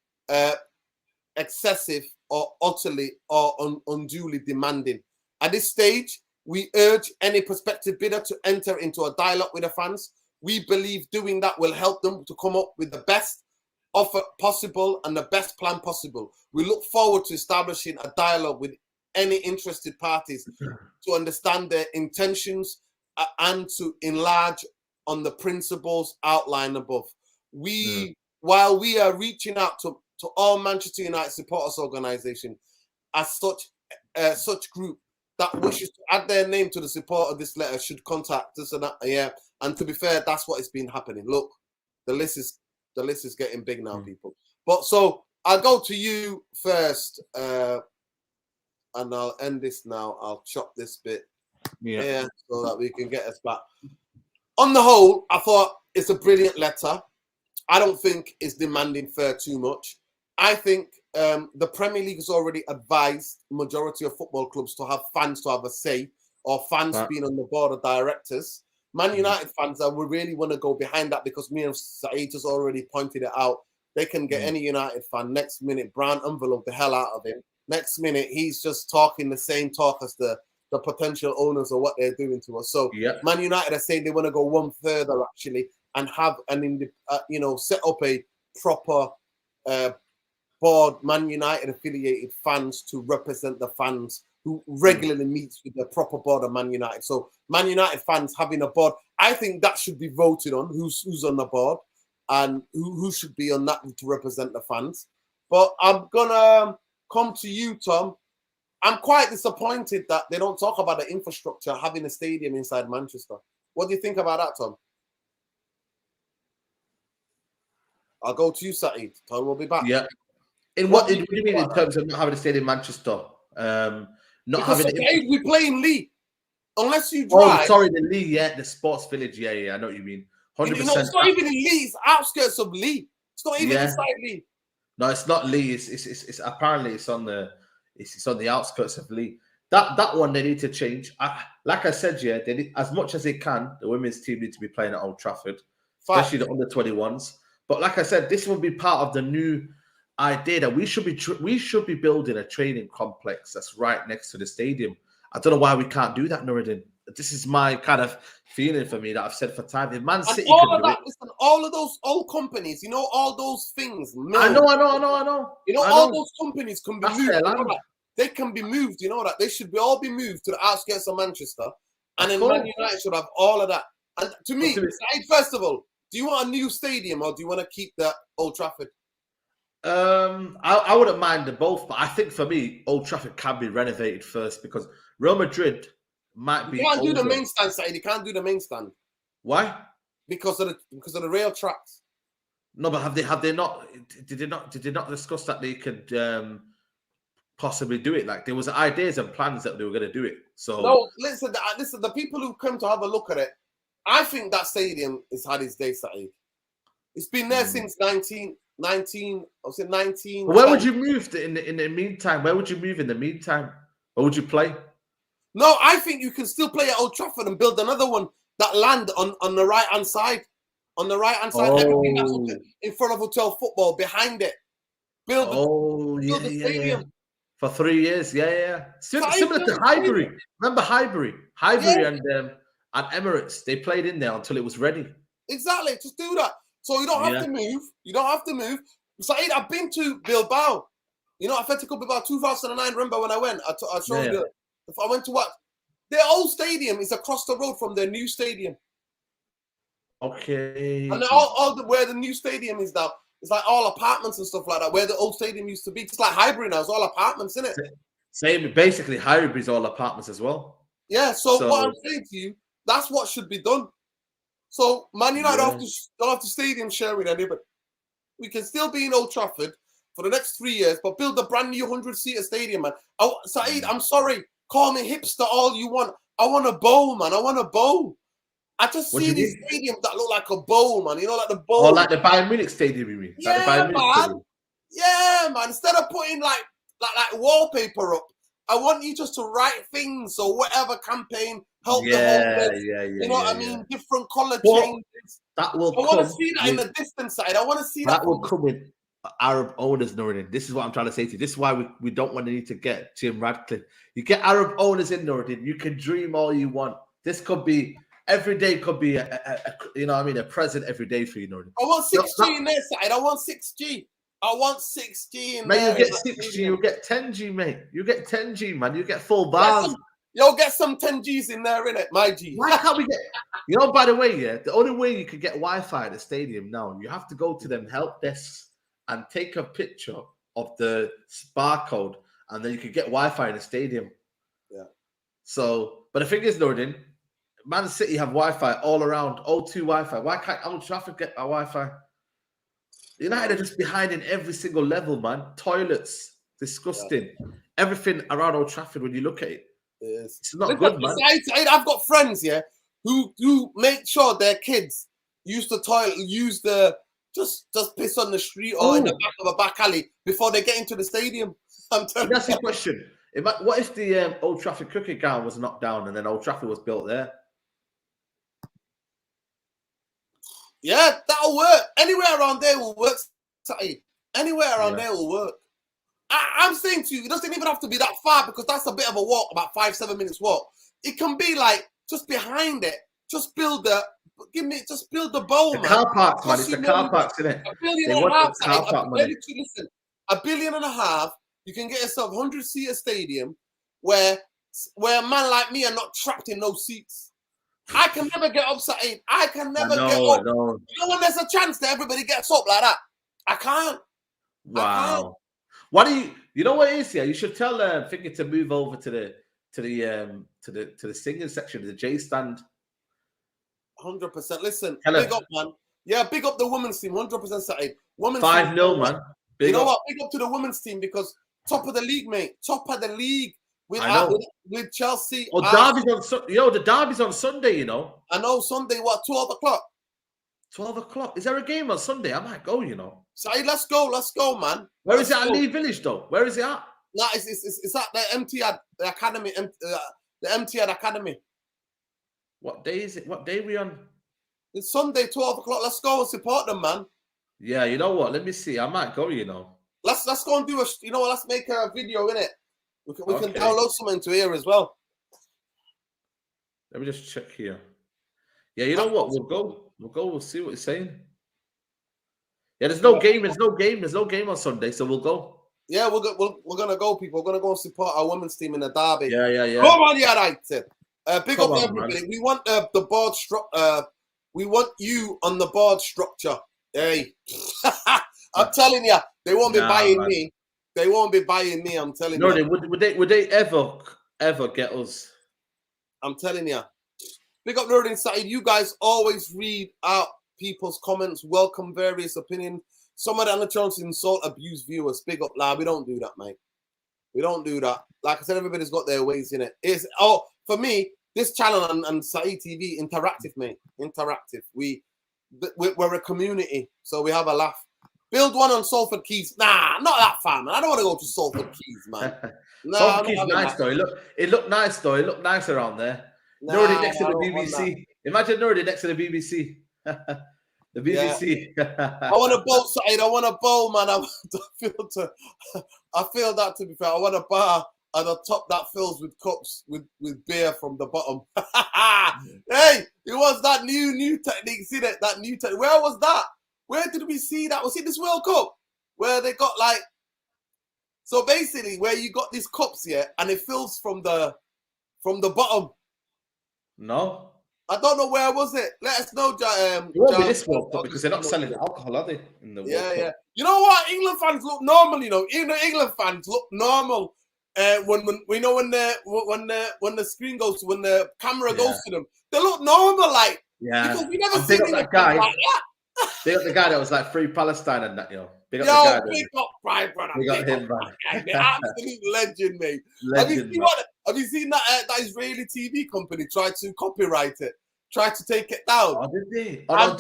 excessive or utterly or unduly demanding. At this stage, we urge any prospective bidder to enter into a dialogue with the fans. We believe doing that will help them to come up with the best offer possible and the best plan possible. We look forward to establishing a dialogue with any interested parties to understand their intentions and to enlarge on the principles outlined above. While we are reaching out to all Manchester United supporters organisation as such group that wishes to add their name to the support of this letter should contact us. And to be fair, that's what has been happening. Look, the list is getting big now, people. But so I'll go to you first, and I'll end this now. I'll chop this bit here so that we can get us back. On the whole, I thought it's a brilliant letter. I don't think it's demanding fair too much. I think the Premier League has already advised majority of football clubs to have fans to have a say, or fans being on the board of directors. Man United fans, I would really want to go behind that, because me and Saeed has already pointed it out. They can get any United fan. Next minute, Brown envelope the hell out of him. Next minute, he's just talking the same talk as the potential owners of what they're doing to us. So Man United are saying they want to go one further, actually, and have set up a proper board, Man United affiliated fans to represent the fans who regularly meets with the proper board of Man United. So Man United fans having a board, I think that should be voted on, who's on the board and who should be on that to represent the fans. But I'm gonna come to you, Tom. I'm quite disappointed that they don't talk about the infrastructure, having a stadium inside Manchester. What do you think about that, Tom? I'll go to you, Saeed. Tom will be back. Yeah. What do you mean in terms of not having a stadium in Manchester? We play in League. Unless you drive. Oh, sorry, the League, the Sports Village. Yeah, I know what you mean. 100%. It's not even in League. It's outskirts of League. It's not even inside League. No, it's not League. It's apparently it's on the outskirts of League. That one they need to change. Like I said, they need, as much as they can. The women's team need to be playing at Old Trafford, especially the under-21s. But like I said, this will be part of the new idea that we should be building a training complex that's right next to the stadium. I don't know why we can't do that, Nuruddin. This is my kind of feeling for me that I've said for time. If Man City can do it. Listen, all of those old companies, all those things. I know. All those companies can be moved. They can be moved. You know that they should all be moved to the outskirts of Manchester, and then Man United should have all of that. And to me, first of all, do you want a new stadium or do you want to keep the Old Trafford? I wouldn't mind the both, but I think for me, Old Trafford can be renovated first, because Real Madrid might be. You can't do the main stand, Saeed. You can't do the main stand. Why? Because of the rail tracks. No, but have they not? Did they not discuss that they could possibly do it? Like there was ideas and plans that they were going to do it. So no, listen. The people who come to have a look at it, I think that stadium has had its day, Saeed. It's been there since 19. Where would you move in the meantime? Where would you move in the meantime? Where would you play? No, I think you can still play at Old Trafford and build another one that land on the right hand side. On the right hand side, everything that's in front of Hotel Football, behind it. Build the stadium. For 3 years, similar to Highbury. Remember Highbury and Emirates? They played in there until it was ready. Exactly, just do that. So you don't have to move. You don't have to move. Saeed, I've been to Bilbao. Atletico Bilbao 2009. Remember when I went? I showed you. I went to what? Their old stadium is across the road from their new stadium. Okay. And where the new stadium is now, it's like all apartments and stuff like that. Where the old stadium used to be, it's like Highbury now. It's all apartments, isn't it? Same. Basically, Highbury's all apartments as well. Yeah. So what I'm saying to you, that's what should be done. So Man United don't have to stadium sharing anybody. We can still be in Old Trafford for the next 3 years, but build a brand new 100-seater stadium, man. Saeed, I'm sorry. Call me hipster all you want. I want a bowl, man. I want a bowl. I just see these stadiums that look like a bowl, man. Like the bowl. Or like the Bayern Munich stadium, you mean? Yeah, man. Yeah, man. Instead of putting like wallpaper up, I want you just to write things or whatever campaign help the whole place. You know what I mean? Different color changes. That will I want to come see that in the distance side. I want to see that. That will come with Arab owners, Nuruddin. This is what I'm trying to say to you. This is why we don't want to need to get Jim Ratcliffe. You get Arab owners in, Nuruddin. You can dream all you want. This could be every day. Could be a present every day for you, Nuruddin. I want 6G in there side. I want 6G. I want 6G in there. You get 6G. You get 10G, mate. You get 10G, man. You get full bars. Get some 10Gs in there, innit? My G. Why can't we get? By the way, the only way you can get Wi-Fi at the stadium now, you have to go to them help desks and take a picture of the barcode, and then you can get Wi-Fi in the stadium. Yeah. So, but the thing is, Nordin, Man City have Wi-Fi all around, O2 Wi-Fi. Why can't Old Trafford get a Wi-Fi? United are just behind in every single level, man. Toilets, disgusting. Yeah. Everything around Old Trafford, when you look at it, it's not good, man. I've got friends, who make sure their kids use the toilet, just piss on the street or in the back of a back alley before they get into the stadium. I'm telling you. That's the question. What if the Old Trafford cricket ground was knocked down and then Old Trafford was built there? Yeah, that'll work. Anywhere around there will work. Anywhere around there will work. I'm saying to you, it doesn't even have to be that far because that's a bit of a walk, about 5-7 minutes walk. It can be like just behind it. Just build the bowl, man. Car parks, man. It's the car parks, isn't it? $1.5 billion. Listen, $1.5 billion. You can get yourself 100-seater stadium where a man like me are not trapped in no seats. I can never get upset. I can never get up. No. When there's a chance that everybody gets up like that, I can't. Wow. I can't. What do you know what it is here? You should tell Finger to move over to the singing section, the J stand. 100%. Listen, big up, man. Yeah, big up the women's team. 100% Saturday. 5-0, man. Big up to the women's team because top of the league, mate. Top of the league with Chelsea. Oh, Derby's on. The Derby's on Sunday. I know Sunday. What 12 o'clock? 12 o'clock. Is there a game on Sunday? I might go. Saturday, let's go, man. Where is it at Lee Village though? Where is it at? No, it's at the MTAD Academy. The MTAD Academy. What day is it? What day are we on? It's Sunday, 12 o'clock. Let's go and support them, man. Yeah, you know what? Let me see. I might go, Let's go and do let's make a video, innit? We can download something to here as well. Let me just check here. Yeah, you know what? We'll go. We'll see what he's saying. Yeah, there's no game on Sunday, so we'll go. Yeah, we're gonna go, people. We're gonna go and support our women's team in the derby. Yeah. Come on, right. Big Come up on, everybody. man. We want the board structure. We want you on the board structure. Hey, I'm telling you, they won't be buying me. They won't be buying me. I'm telling you. Would they ever get us? I'm telling you. Big up Nerd Inside. You guys always read out people's comments, welcome various opinions. Some of the other channels insult, abuse viewers. Big up, lad. We don't do that, mate. We don't do that. Like I said, everybody's got their ways in it. For me, this channel and Saeed TV, interactive, mate. Interactive. We're a community, so we have a laugh. Build one on Salford Keys. Nah, not that far, man. I don't want to go to Salford Keys, man. Nah, Salford Keys nice though. It looked nice though. It looked nice around there. Nurdy next to the BBC. Imagine Nurdy next to the BBC. The BBC. Yeah. I want a bowl, Saeed. I want a bowl, man. I feel that, to be fair. I want a bar at the top that fills with cups with beer from the bottom. Hey, it was that new technique. See that new technique. Where was that? Where did we see that? Was it this World Cup? Where they got so basically where you got these cups here and it fills from the bottom. No. I don't know where was it. Let us know. It won't be this World Cup because they're not selling alcohol, are they? In the World Cup? Yeah. You know what? England fans look normal. Even the England fans look normal. When the screen goes to, when the camera goes to them, they look normal. Because we never seen that guy. Like that. They got the guy that was free Palestine and that, Big up Pride, brother. We got him, man. The absolute legend, mate. Have you seen that Israeli TV company try to copyright it? Try to take it down? Oh, did they? On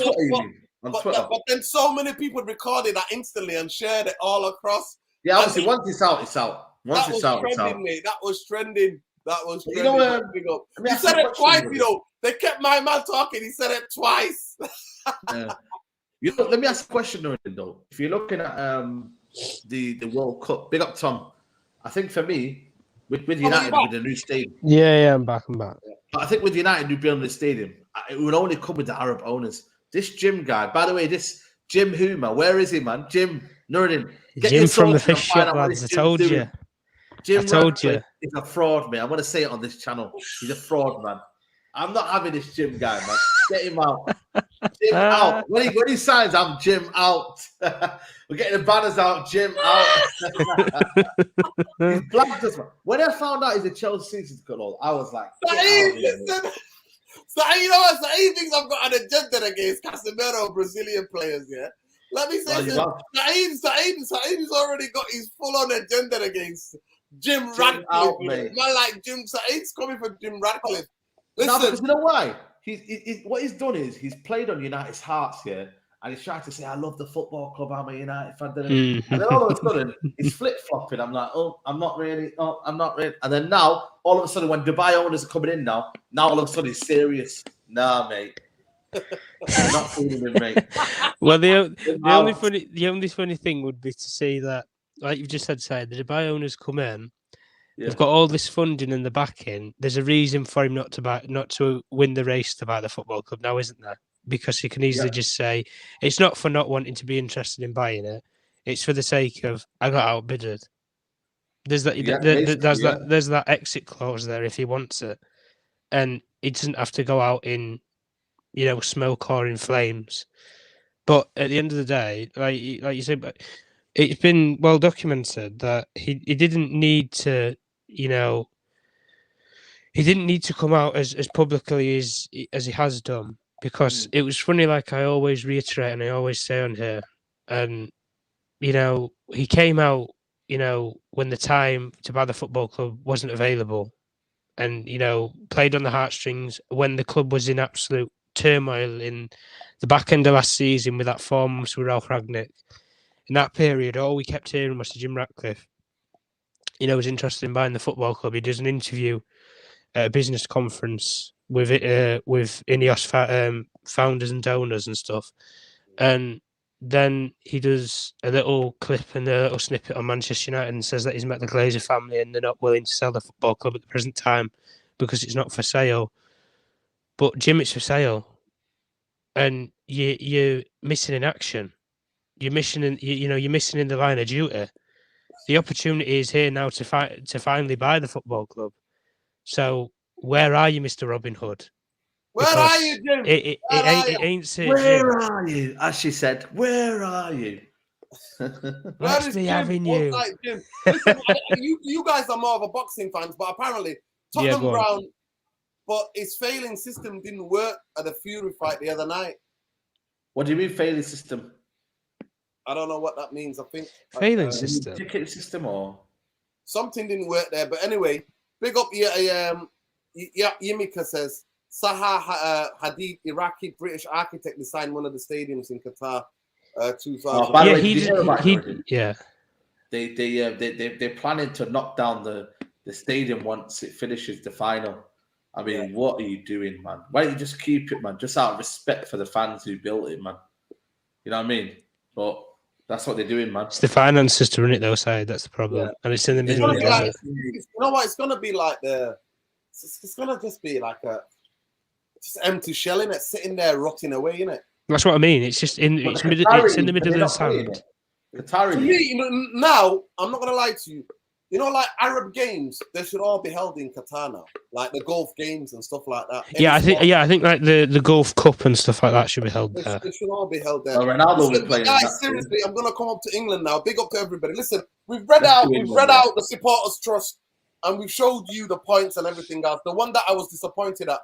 Twitter. But then so many people recorded that instantly and shared it all across. Yeah, obviously, once it's out, it's out. Once it's out, it's out. Mate. That was trending. That was You know, big up. let me He ask said you a it twice, question, you know. They kept my man talking. He said it twice. Yeah. You know, let me ask a question, though. If you're looking at the World Cup, big up Tom. I think for me, with Tom, are you United back? with the new stadium, Yeah, I'm back. but I think with United new building the stadium, it would only come with the Arab owners. This Jim guy, by the way, this Jim Hoomer, where is he, man? Jim Nurin, get your Jim from the sources and fish find shop, out what lads. this I Jim's told doing. you. Jim I told Ratcliffe you. is a fraud, man. I want to say it on this channel. He's a fraud, man. I'm not having this Jim guy, man. Get him out. Jim out. When he signs, I'm Jim out. We're getting the banners out. Jim out. He's blacked us, man. When I found out he's a Chelsea season ticket, I was like, get out of here, man. Listen. You know what? Saeed thinks I've got an agenda against Casemiro Brazilian players, yeah? Let me say something. Saeed's already got his full-on agenda against Jim Ratcliffe. Out, mate. Man, like Saeed's coming for Jim Ratcliffe. No, Listen. because you know why? What he's done is he's played on United's hearts here, and he's trying to say, I love the football club, I'm a United fan. And then all of a sudden, he's flip-flopping. I'm like, I'm not really. And then now, all of a sudden, when Dubai owners are coming in now all of a sudden he's serious. Nah, mate. I'm not fooling him, mate. Well, the only funny thing would be to see that, like you've just said, the Dubai owners come in. Yeah. They've got all this funding in the backing. There's a reason for him not to win the race to buy the football club now, isn't there? Because he can easily just say it's not for not wanting to be interested in buying it. It's for the sake of I got outbidded. There's that. There's that exit clause there if he wants it, and he doesn't have to go out in, smoke or in flames. But at the end of the day, like you said, it's been well documented that he didn't need to, he didn't need to come out as publicly as he has done, because it was funny, like I always reiterate and I always say on here, and he came out, when the time to buy the football club wasn't available, and played on the heartstrings when the club was in absolute turmoil in the back end of last season with that 4 months with Ralph Ragnick. In that period, all we kept hearing was Jim Ratcliffe, was interested in buying the football club. He does an interview at a business conference with Ineos founders and donors and stuff, and then he does a little clip and a little snippet on Manchester United and says that he's met the Glazer family and they're not willing to sell the football club at the present time because it's not for sale. But Jim, it's for sale, and you're missing in action. You're missing in you're missing in the line of duty. The opportunity is here now to finally buy the football club. So where are you, Mr. Robin Hood? Where are you, Jim? It ain't Sir Jim. Where are you? As she said, where are you? Let's be having you. Like, Jim? Listen, you guys are more of a boxing fans, but apparently Tottenham Brown, but his failing system didn't work at the Fury fight the other night. What do you mean failing system? I don't know what that means. I think failing system, ticket system, or something didn't work there. But anyway, big up Yimika says Zaha Hadid, Iraqi British architect, designed one of the stadiums in Qatar. 2000. By the way, they're planning to knock down the stadium once it finishes the final. I mean, what are you doing, man? Why don't you just keep it, man? Just out of respect for the fans who built it, man. You know what I mean? But that's what they're doing, man. It's the finances to run it, though, side. That's the problem. And it's in the middle of the desert. You know what? It's gonna be like it's gonna just be like a just empty shell in it, sitting there rotting away, innit? That's what I mean. It's just in it's in the middle of the sand. To me, now I'm not gonna lie to you. Like Arab games, they should all be held in Qatar now, like the golf games and stuff like that. I think like the Golf Cup and stuff like that should be held there. They should all be held there. Guys, seriously, I'm gonna come up to England now. Big up to everybody. Listen, we've read out the supporters trust, and we've showed you the points and everything else. The one that I was disappointed at,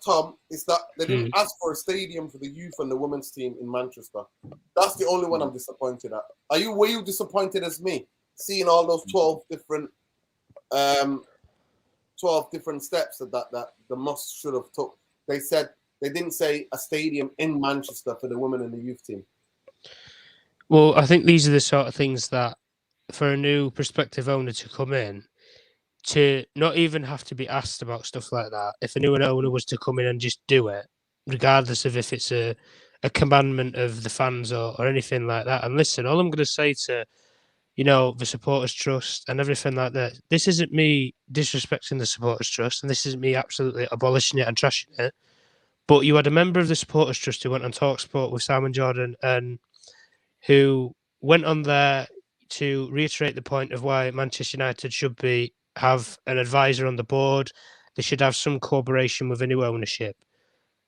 Tom, is that they didn't ask for a stadium for the youth and the women's team in Manchester. That's the only one I'm disappointed at. Were you disappointed as me, seeing all those 12 different steps that the Moss should have took? They didn't say a stadium in Manchester for the women and the youth team. Well, I think these are the sort of things that for a new prospective owner to come in to not even have to be asked about stuff like that. If a new owner was to come in and just do it, regardless of if it's a commandment of the fans or anything like that. And listen, all I'm going to say to, the supporters trust and everything like that, this isn't me disrespecting the supporters trust, and this isn't me absolutely abolishing it and trashing it. But you had a member of the supporters trust who went on TalkSport with Simon Jordan and who went on there to reiterate the point of why Manchester United should have an advisor on the board. They should have some cooperation with a new ownership.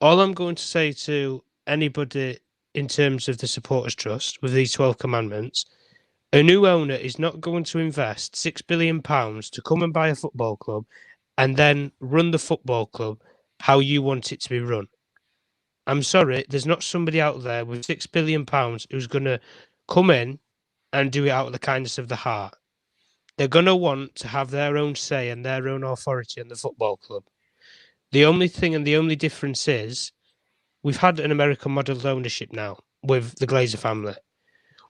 All I'm going to say to anybody in terms of the supporters trust with these 12 commandments, a new owner is not going to invest £6 billion to come and buy a football club and then run the football club how you want it to be run. I'm sorry, there's not somebody out there with £6 billion who's going to come in and do it out of the kindness of the heart. They're going to want to have their own say and their own authority in the football club. The only thing and the only difference is we've had an American model ownership now with the Glazer family.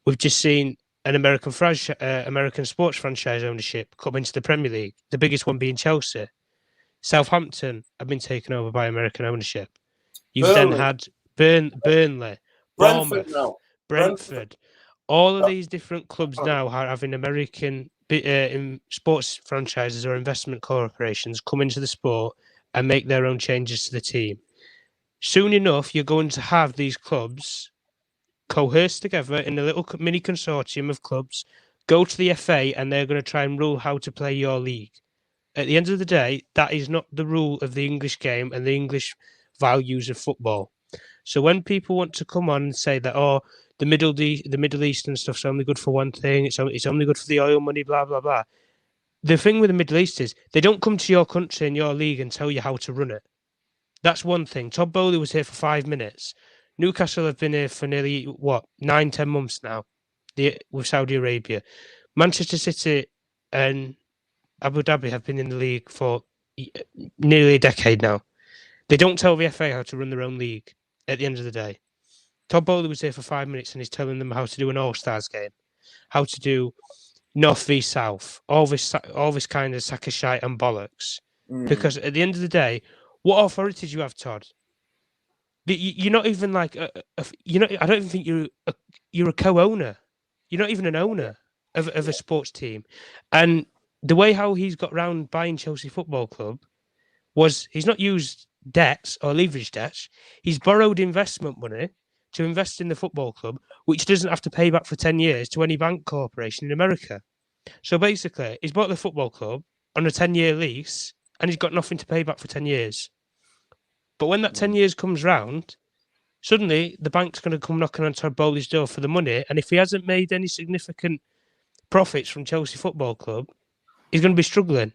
We've just seen an American sports franchise ownership come into the Premier League, the biggest one being Chelsea. Southampton have been taken over by American ownership. You've then had Burnley, Brentford Bournemouth, now. Brentford. All of these different clubs now are having American in sports franchises or investment corporations come into the sport and make their own changes to the team. Soon enough, you're going to have these clubs coerce together in a little mini consortium of clubs, go to the FA, and they're going to try and rule how to play your league. At the end of the day, that is not the rule of the English game and the English values of football. So when people want to come on and say that, the Middle East and stuff's only good for one thing, it's only good for the oil money, blah blah blah. The thing with the Middle East is they don't come to your country and your league and tell you how to run it. That's one thing. Todd Bowley was here for 5 minutes. Newcastle have been here for nearly 9-10 months now, with Saudi Arabia. Manchester City and Abu Dhabi have been in the league for nearly a decade now. They don't tell the FA how to run their own league at the end of the day. Todd Bowley was here for 5 minutes and he's telling them how to do an All-Stars game, how to do North v South, all this kind of sack of shite and bollocks. Because at the end of the day, what authority do you have, Todd? You're not even like I don't even think you're a co-owner. You're not even an owner of a sports team. And the way how he's got round buying Chelsea Football Club was he's not used debts or leverage debts. He's borrowed investment money to invest in the football club, which doesn't have to pay back for 10 years to any bank corporation in America. So basically, he's bought the football club on a 10-year lease and he's got nothing to pay back for 10 years. But when that 10 years comes round, suddenly the bank's going to come knocking on Todd Bowley's door for the money. And if he hasn't made any significant profits from Chelsea Football Club, he's going to be struggling.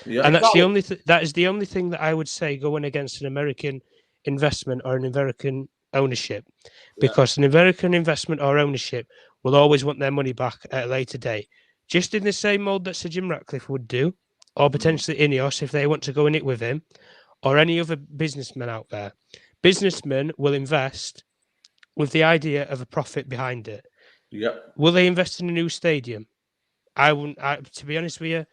Yeah, and that's that is the only thing that I would say going against an American investment or an American ownership, because an American investment or ownership will always want their money back at a later date, just in the same mold that Sir Jim Ratcliffe would do, or potentially Ineos if they want to go in it with him, or any other businessmen out there. Businessmen will invest with the idea of a profit behind it. Yep. Will they invest in a new stadium? I wouldn't. To be honest with you,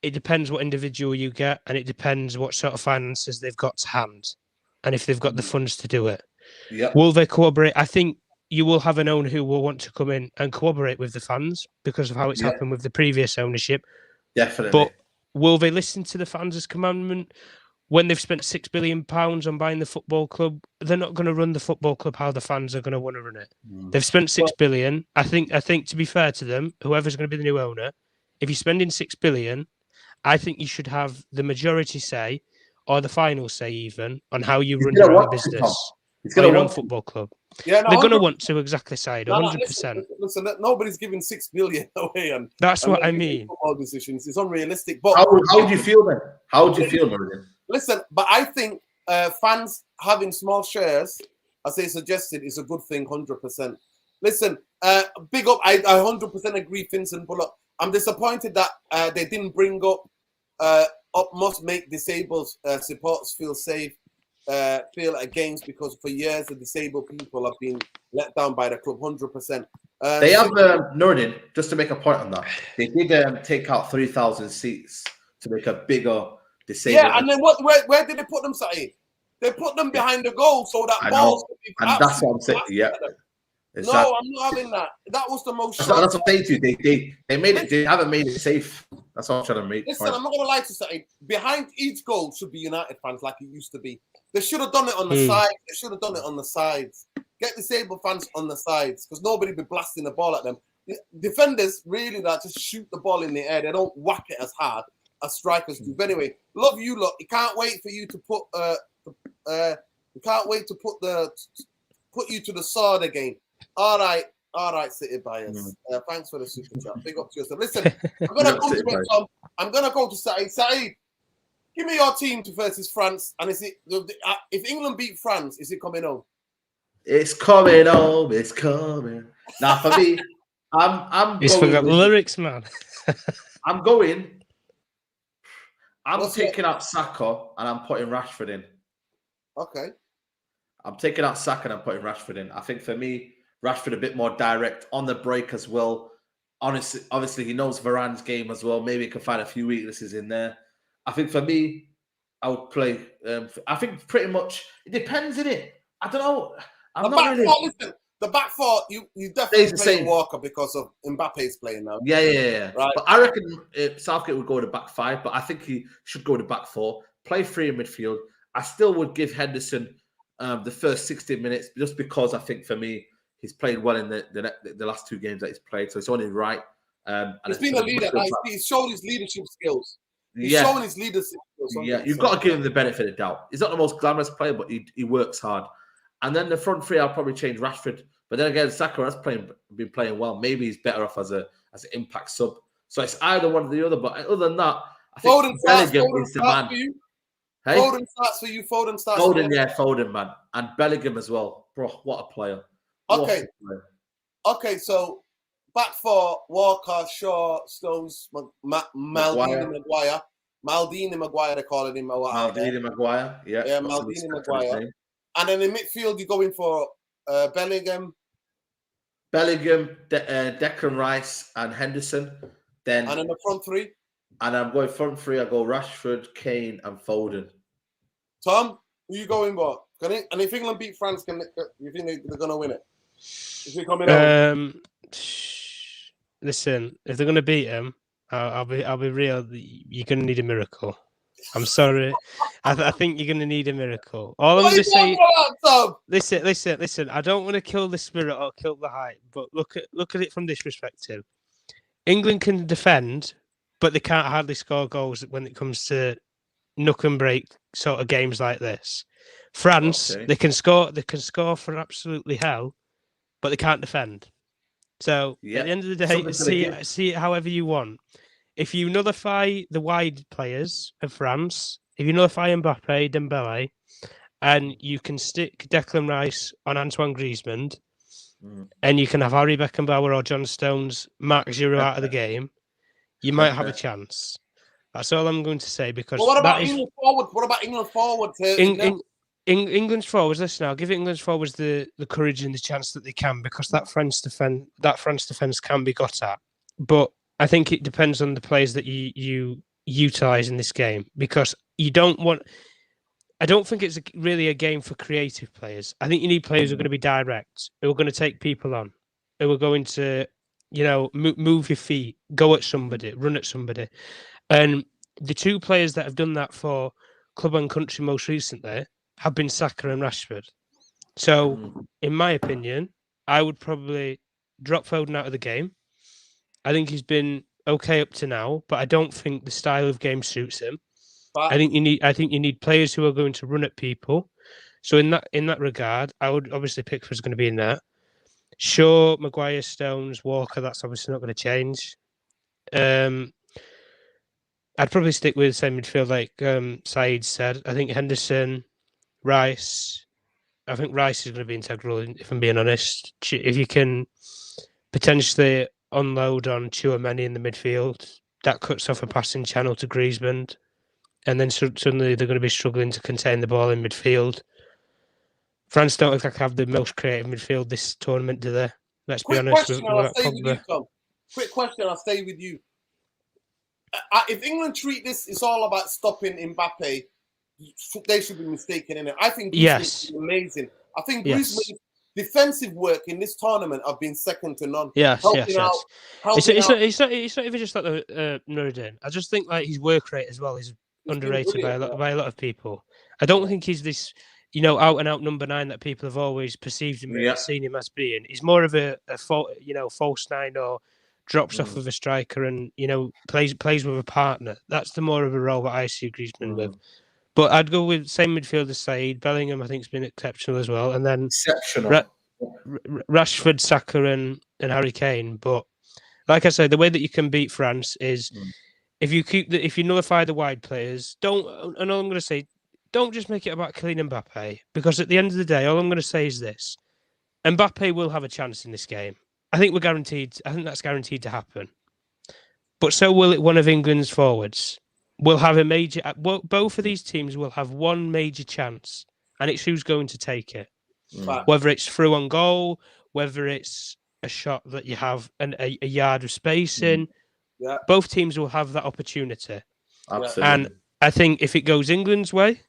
it depends what individual you get, and it depends what sort of finances they've got to hand, and if they've got the funds to do it. Yep. Will they cooperate? I think you will have an owner who will want to come in and cooperate with the fans because of how it's happened with the previous ownership. Definitely. But will they listen to the fans' commandment? When they've spent £6 billion on buying the football club, they're not going to run the football club how the fans are going to want to run it. They've spent £6 billion. I think to be fair to them, whoever's going to be the new owner, if you're spending £6 billion, I think you should have the majority say, or the final say even, on how you run your own business or your own football club. Yeah, no, they're going to want to exactly side 100%. Listen, nobody's giving £6 billion away, and that's what I mean. Football decisions, it's unrealistic. But how do you feel then? How do you feel, Meridian? Listen, but I think fans having small shares, as they suggested, is a good thing, 100%. Listen, big up. I 100% agree, Vincent. But look, I'm disappointed that they didn't bring up must make disabled supporters feel safe, feel against, because for years the disabled people have been let down by the club, 100%. They have Nordin, just to make a point on that. They did take out 3,000 seats to make a bigger disabled. Yeah, and then where did they put them, Saeed? They put them behind the goal so that balls. And that's what I'm saying. Yeah. No, I'm not having that. That was the most. That's what they do. They made it. They haven't made it safe. That's what I'm trying to make. Listen, I'm not gonna lie to Saeed. Behind each goal should be United fans like it used to be. They should have done it on the sides. They should have done it on the sides. Get disabled fans on the sides because nobody be blasting the ball at them. Defenders really that just shoot the ball in the air. They don't whack it as hard as strikers do. But anyway, love you lot. You can't wait for you to put we can't wait to put you to the sword again. All right, City Bias. Thanks for the super chat. Big up to yourself. Listen, I'm gonna go to it, Tom. I'm gonna go to Saeed. Saeed, give me your team to versus France. And is it if England beat France, is it coming home? It's coming home. It's coming. Now for me, I'm. He's forgot the lyrics, man. I'm going. I'm taking out Saka and I'm putting Rashford in. Okay. I'm taking out Saka and I'm putting Rashford in. I think for me, Rashford a bit more direct on the break as well. Honestly, obviously he knows Varane's game as well. Maybe he can find a few weaknesses in there. I think for me, I would play. I think pretty much it depends, innit? I don't know. Listen, the back four, you definitely play Walker because of Mbappe's playing now. Yeah. Right. But I reckon Southgate would go to back five, but I think he should go to back four. Play three in midfield. I still would give Henderson the first 60 minutes just because I think for me he's played well in the last two games that he's played, so it's only right. He's been a leader. He's shown his leadership skills. He's shown his leadership skills. Yeah, you've got to give him the benefit of doubt. He's not the most glamorous player, but he works hard. And then the front three, I'll probably change Rashford. But then again, Saka has been playing well. Maybe he's better off as an impact sub. So it's either one or the other. But other than that, I think Bellingham is the man. Hey? Foden starts for you. Foden starts for you. Foden, man. And Bellingham as well. Bro, what a player. Okay, so back four, Walker, Shaw, Stones, Maldini, Maguire, they're calling him. Maldini, Maguire, yeah. Yeah, Maldini, Maguire. And then in midfield, you're going for Bellingham, Declan Rice, and Henderson. And in the front three? And I'm going front three. I go Rashford, Kane, and Foden. Tom, who you going for? And if England beat France, you think they're going to win it? Is it coming home? Listen, if they're going to beat them, I'll be real. You're going to need a miracle. I'm sorry. I think you're going to need a miracle. All I'm going to say, listen. I don't want to kill the spirit or kill the hype, but look at it from this perspective. England can defend, but they can't hardly score goals when it comes to knock and break sort of games like this. France, they can score for absolutely hell, but they can't defend. So at the end of the day, see it however you want. If you nullify the wide players of France, if you nullify Mbappe, Dembele, and you can stick Declan Rice on Antoine Griezmann, and you can have Harry Beckenbauer or John Stones, Mark Giroud out of the game, you might have a chance. That's all I'm going to say. Because what about England forward? What about England forward? England's forwards. Listen, I'll give England's forwards the courage and the chance that they can, because that France defense can be got at. But I think it depends on the players that you utilize in this game, because you don't want. I don't think it's really a game for creative players. I think you need players who are going to be direct, who are going to take people on, who are going to, move your feet, go at somebody, run at somebody. And the two players that have done that for club and country most recently have been Saka and Rashford. So, in my opinion, I would probably drop Foden out of the game. I think he's been okay up to now, but I don't think the style of game suits him. I think you need players who are going to run at people. So in that regard, I would obviously Pickford's going to be in there. Shaw, Maguire, Stones, Walker. That's obviously not going to change. I'd probably stick with the same midfield like Saeed said. I think Henderson, Rice. I think Rice is going to be integral. If I'm being honest, if you can potentially unload on Tchouaméni in the midfield, that cuts off a passing channel to Griezmann. And then suddenly they're going to be struggling to contain the ball in midfield. France don't exactly have the most creative midfield this tournament, do they? Let's be Quick honest. question, and I'll Without stay with you, Pogba. Tom. Quick question, I'll stay with you. If England treat this, it's all about stopping Mbappe. They should be mistaken in it. I think Bruce Yes. is amazing. I think Yes. Bruce defensive work in this tournament have been second to none. Yes, helping out, helping It's out. not even just like the Nuruddin. I just think like his work rate as well is underrated by a lot of people. I don't think he's this, out and out number 9 that people have always perceived him and seen him as being. He's more of a false 9 or drops off of a striker and plays with a partner. That's the more of a role that I see Griezmann with. But I'd go with same midfielder Said. Bellingham I think's been exceptional as well, and then Exceptional. Rashford, Saka, and Harry Kane. But like I said, the way that you can beat France is if you nullify the wide players. And all I'm going to say, don't just make it about Kylian Mbappe, because at the end of the day, all I'm going to say is this: Mbappe will have a chance in this game. I think that's guaranteed to happen. But so will it one of England's forwards. Will have a major. Both of these teams will have one major chance, and it's who's going to take it. Whether it's through on goal, whether it's a shot that you have a yard of space in, both teams will have that opportunity. Absolutely. And I think if it goes England's way,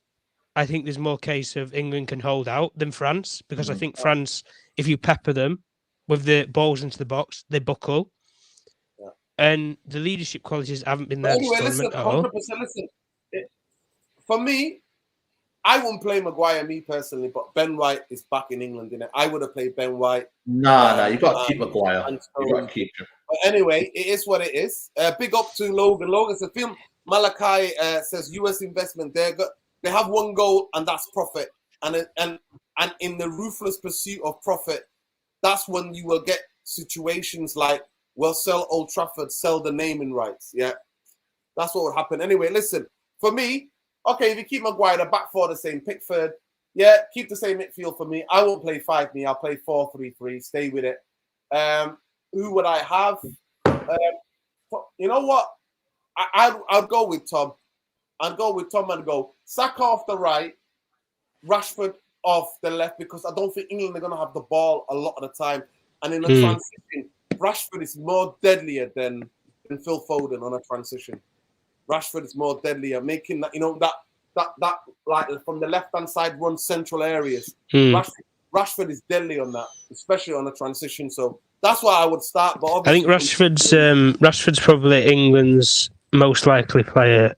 I think there's more case of England can hold out than France, because I think France, if you pepper them with the balls into the box, they buckle. And the leadership qualities haven't been there. Anyway, listen, 100%. Listen, for me, I wouldn't play Maguire, me personally, but Ben White is back in England, innit? I would have played Ben White. Nah, you got to keep Maguire. You got to keep him. But anyway, it is what it is. Big up to Logan. Logan says, Film Malachi says, US investment. They have one goal, and that's profit. And in the ruthless pursuit of profit, that's when you will get situations like, well, sell Old Trafford, sell the naming rights. Yeah, that's what would happen. Anyway, listen, for me, okay, if you keep Maguire, the back four the same, Pickford, keep the same midfield for me. I won't play 5-me. I'll play 4-3-3. Stay with it. Who would I have? You know what? I'd go with Tom. I'd go with Tom and go Saka off the right, Rashford off the left, because I don't think England are going to have the ball a lot of the time. And in the transition, Rashford is more deadlier than Phil Foden on a transition. Rashford is more deadlier, making that, that like from the left-hand side run central areas. Rashford is deadly on that, especially on a transition. So that's why I would start. But I think Rashford's probably England's most likely player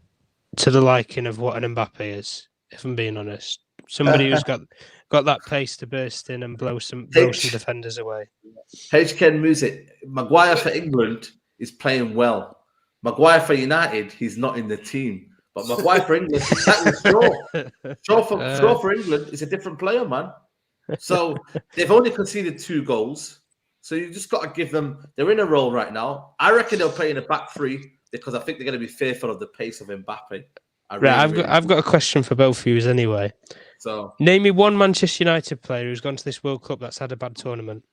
to the liking of what an Mbappe is, if I'm being honest. Somebody who's got that pace to burst in and blow some defenders away. HK Music, Maguire for England is playing well. Maguire for United, he's not in the team. But Maguire for England, Shaw for England is a different player, man. So they've only conceded 2 goals. So you just got to give them. They're in a role right now. I reckon they'll play in a back 3 because I think they're going to be fearful of the pace of Mbappe. I've got a question for both of you anyway. So name me one Manchester United player who's gone to this World Cup that's had a bad tournament.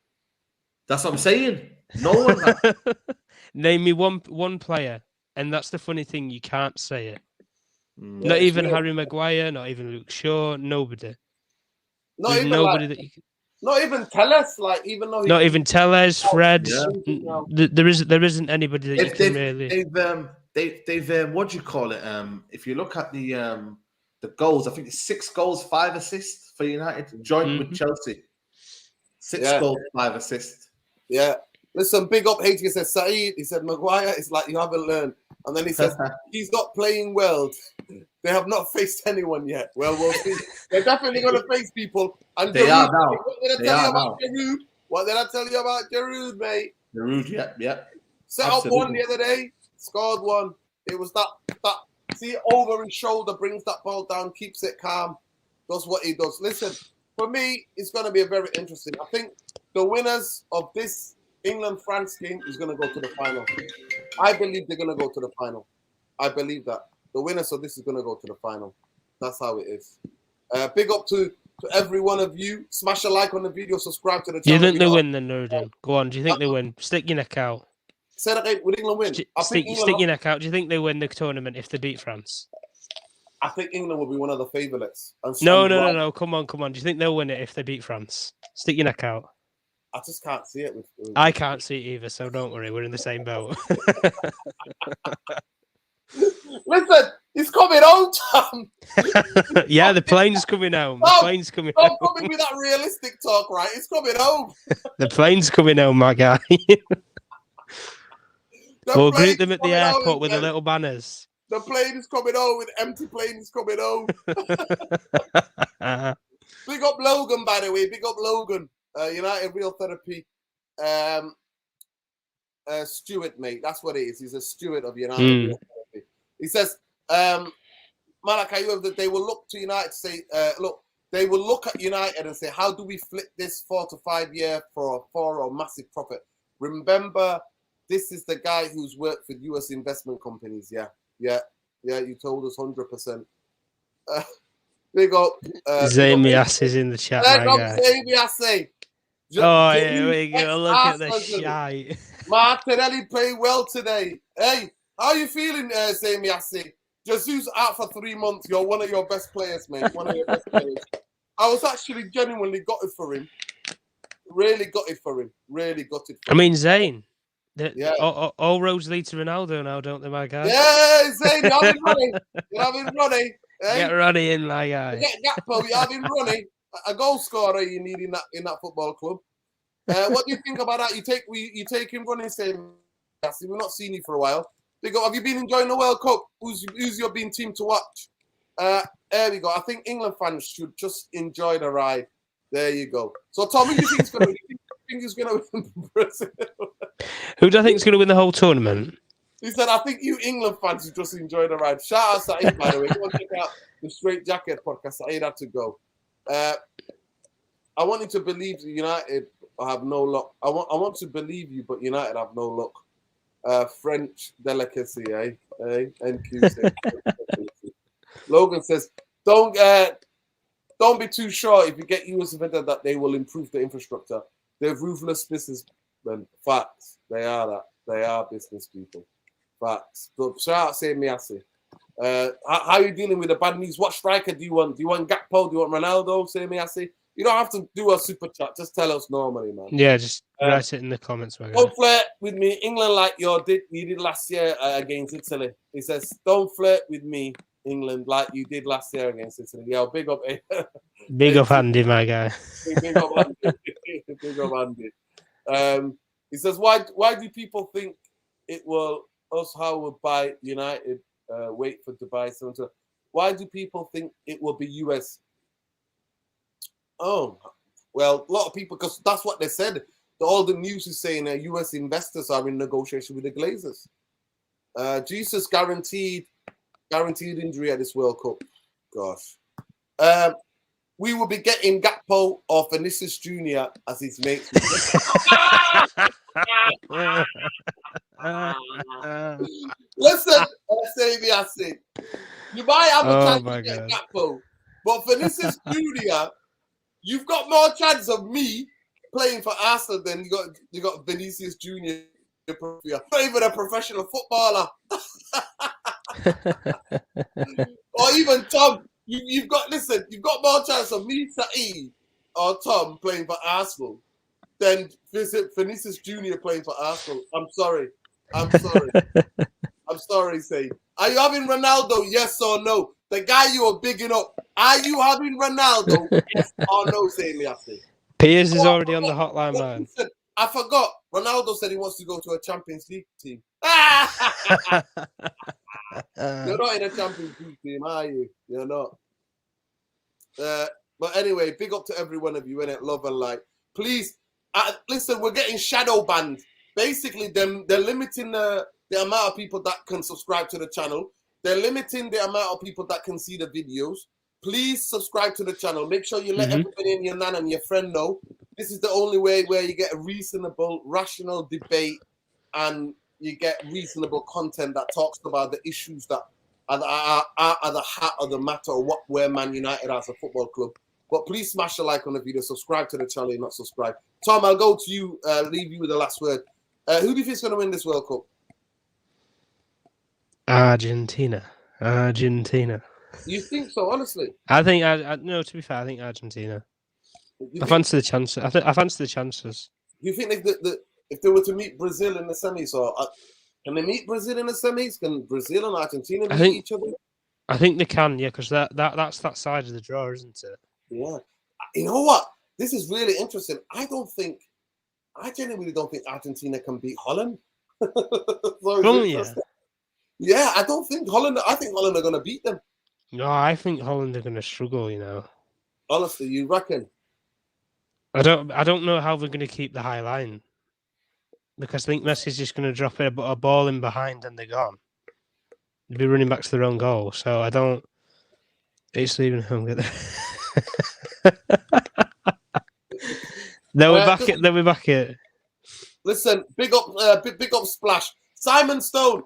That's what I'm saying. No one. Name me one player, and that's the funny thing. You can't say it. Not even Harry Maguire, not even Luke Shaw, nobody. Not even nobody that you can... Not even Telles, like even though not even Telles, Fred. There isn't anybody that you can really. They've what do you call it? If you look at the goals, I think it's 6 goals, 5 assists for United, joint with Chelsea. 6 goals, 5 assists. Yeah. Listen, big up HK says Saeed. He said Maguire is like you haven't learned. And then he says he's not playing well. They have not faced anyone yet. Well, we'll see. They're definitely going to face people. And they are now. What did I tell you about Giroud, mate? Giroud, yeah. Set up one the other day, scored one. It was that see over his shoulder, brings that ball down, keeps it calm, does what he does. Listen, for me, it's going to be a very interesting. I think the winners of this England-France game is going to go to the final. I believe they're going to go to the final. I believe that. The winners of this is going to go to the final. That's how it is. Big up to every one of you. Smash a like on the video, subscribe to the channel. Do you think they win then, Nuruddin? Go on, do you think they win? Stick your neck out. Say that again, would England win? Stick your neck out. Do you think they win the tournament if they beat France? I think England will be one of the favourites. No. Come on. Do you think they'll win it if they beat France? Stick your neck out. I just can't see it. I can't see it either, so don't worry. We're in the same boat. Listen, he's coming home, Tom. Yeah, the plane's coming home. The Tom, plane's coming don't home. come in with that realistic talk, right? He's coming home. The plane's coming home, my guy. We'll greet them at the airport with the little banners. The plane is coming home. With empty plane is coming home. Big up Logan, by the way. Big up Logan. United Real Therapy. Steward, mate. That's what it is. He's a steward of United Real Therapy. He says, Malachi, they will look to United to say, they will look at United and say, how do we flip this 4 to 5 year for a massive profit? Remember, this is the guy who's worked for US investment companies. Yeah. You told us 100%. Big up. Zamias is in the chat. Zamias. Oh, here we go. Look at the shite. Martinelli played well today. Hey, how are you feeling, Zamias? Jesus out for 3 months. You're one of your best players, mate. One of your best players. I was actually genuinely gutted for him. Really gutted for him. Really gutted for him. I mean, Zayn. All roads lead to Ronaldo now, don't they, my guy? Yeah, Zayn, you're having Ronnie. You're having Ronnie. Hey? Get Ronnie in, my guy. Get Gakpo, you're having Ronnie. A goal scorer you need in that football club. What do you think about that? You take him running, saying, we've not seen you for a while. They go, have you been enjoying the World Cup? Who's your been team to watch? There we go. I think England fans should just enjoy the ride. There you go. So, Tom, who do you think is going to win? Who's going to win Brazil? Who do I think is going to win the whole tournament? He said, I think you England fans should just enjoy the ride. Shout out Saeed, by the way. Go and check out the Straight Jacket podcast. Saeed had to go. I want you to believe United have no luck. I want to believe you, but United have no luck. French delicacy, eh? NQ. Logan says, don't be too sure if you get US Inventor that they will improve the infrastructure. They're ruthless businessmen. Facts. They are that. They are business people. Facts. So shout out saying Miasi. How are you dealing with the bad news? What striker do you want? Do you want Gakpo? Do you want Ronaldo? Say Miasi. You don't have to do a super chat. Just tell us normally, man. Yeah, just write it in the comments. Don't flirt with me, England, like you did last year against Italy. He says, don't flirt with me, England, like you did last year against Italy. Yeah, big up. Big up Andy, my guy. Big up Andy. Big up Andy. He says, why do people think it will us how we'll buy United? Wait for Dubai. So why do people think it will be US? Oh, well, a lot of people, because that's what they said. All the news is saying US investors are in negotiation with the Glazers. Jesus guaranteed injury at this World Cup. Gosh. We will be getting Gakpo or Vinicius Jr. as his mates. Listen, I say, you might have a chance to get Gakpo, but Vinicius Jr., you've got more chance of me playing for Arsenal than you got Vinicius Jr. You're not even a professional footballer. Or even Tom. You've got more chance of me, Saeed, or Tom playing for Arsenal than Vinicius Jr. playing for Arsenal. I'm sorry, Saeed. Are you having Ronaldo? Yes or no? The guy you are bigging up. Are you having Ronaldo? Yes or no, Saeed? Piers is already on the hotline, man. Listen, I forgot. Ronaldo said he wants to go to a Champions League team. You're not in a Champions League team, are you? You're not. But anyway, big up to every one of you, innit? Love and light. Please, listen, we're getting shadow banned. Basically, they're limiting the amount of people that can subscribe to the channel. They're limiting the amount of people that can see the videos. Please subscribe to the channel. Make sure you let everybody in your nan and your friend know. This is the only way where you get a reasonable, rational debate and you get reasonable content that talks about the issues that are the heart of the matter or where Man United as a football club. But please smash a like on the video, subscribe to the channel, you're not subscribed. Tom, I'll go to you, leave you with the last word. Who do you think is going to win this World Cup? Argentina. You think so, honestly? I think, no, to be fair, I think Argentina. I fancy the chances. I fancy the chances. Do you think if they were to meet Brazil in the semis, or can they meet Brazil in the semis? Can Brazil and Argentina meet each other? I think they can, yeah, because that's that side of the draw, isn't it? Yeah. You know what? This is really interesting. I genuinely don't think Argentina can beat Holland. So yeah, I don't think Holland. I think Holland are going to beat them. No, I think Holland are going to struggle. Honestly, you reckon? I don't know how they're going to keep the high line, because I think Messi's just going to drop a ball in behind and they're gone. They'll be running back to their own goal. So I don't. It's leaving home. They'll be back here. Listen, big up Splash. Simon Stone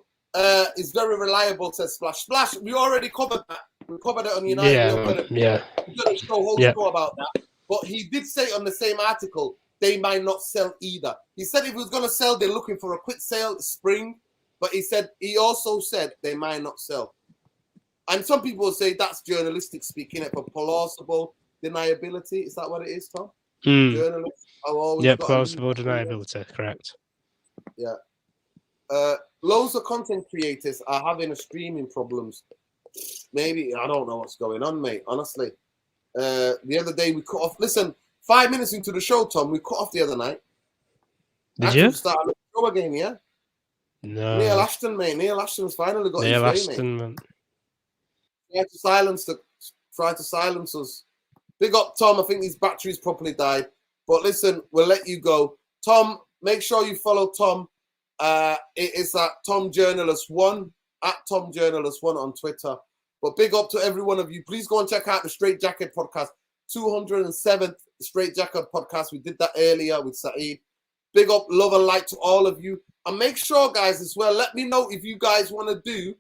is very reliable, says Splash. Splash, we already covered that. We covered it on United. We got a whole show about that. But he did say on the same article, they might not sell either. He said if he was going to sell, they're looking for a quick sale spring. But he also said they might not sell. And some people say that's journalistic speaking, for plausible deniability. Is that what it is, Tom? Journalists are always plausible deniability, correct. Yeah. Loads of content creators are having a streaming problems. Maybe, I don't know what's going on, mate, honestly. The other day we cut off. Listen, 5 minutes into the show, Tom, we cut off the other night. Did you? Start the show again, yeah? No. Neil Ashton, mate. Neil Ashton's finally got his way, mate. Try to silence us. Big up, Tom. I think his battery's properly died. But listen, we'll let you go. Tom, make sure you follow Tom. It is at Tom Journalist 1, at Tom Journalist 1 on Twitter. But big up to every one of you. Please go and check out the Straight Jacket podcast. 207th Straight Jacket podcast. We did that earlier with Saeed. Big up, love and light to all of you. And make sure, guys, as well, let me know if you guys want to do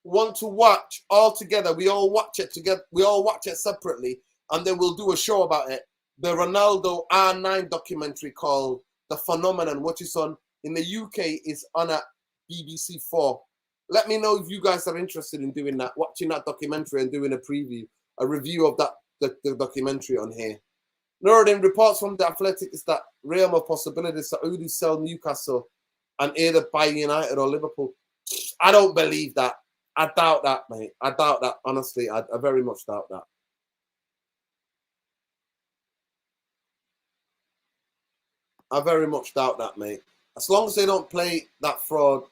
want to watch all together. We all watch it together. We all watch it separately, and then we'll do a show about it. The Ronaldo R9 documentary called The Phenomenon, which is on in the UK, is on at BBC 4. Let me know if you guys are interested in doing that, watching that documentary and doing a review of the documentary on here. Nuruddin, reports from the Athletic is that realm of possibilities Saudi sell Newcastle and either buy United or Liverpool. I don't believe that. I doubt that, mate. I doubt that, honestly. I very much doubt that. I very much doubt that, mate. As long as they don't play that fraud,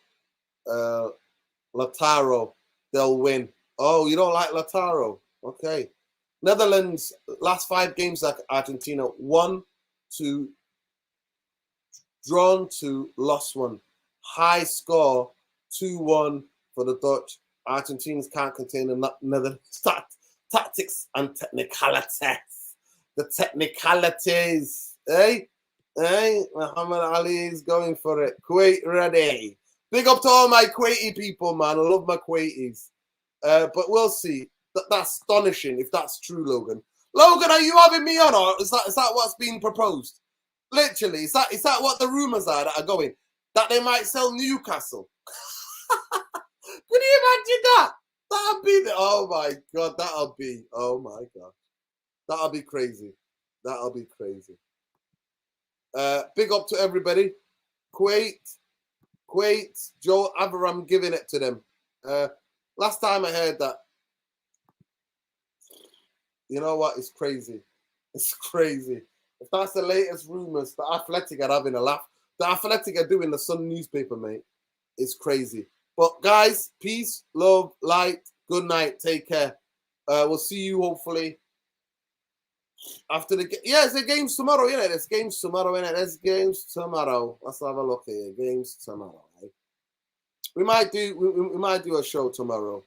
Lautaro, they'll win. Oh, you don't like Lautaro? Okay. Netherlands, last 5 games like Argentina, 1-2, drawn 2, lost 1. High score, 2-1 for the Dutch. Argentinians can't contain the Netherlands tactics and technicalities. The technicalities, eh? Muhammad Ali is going for it. Kuwait ready. Big up to all my Kuwaiti people, man. I love my Kuwaitis. But we'll see. That's astonishing if that's true, Logan. Logan, are you having me on, or is that what's being proposed? Literally, is that what the rumors are that are going? That they might sell Newcastle. Can you imagine that? That'll be oh my God, oh my God. That'll be crazy. That'll be crazy. Big up to everybody. Kuwait, Joe Abraham giving it to them. Last time I heard that, you know what? It's crazy. It's crazy. If that's the latest rumors, the Athletic are having a laugh. The Athletic are doing the Sun newspaper, mate. It's crazy. But guys, peace, love, light, good night, take care. We'll see you hopefully after the game. Yeah, it's the games tomorrow, innit? There's games tomorrow, innit? There's games tomorrow. Let's have a look here. Games tomorrow. Right? We might do a show tomorrow.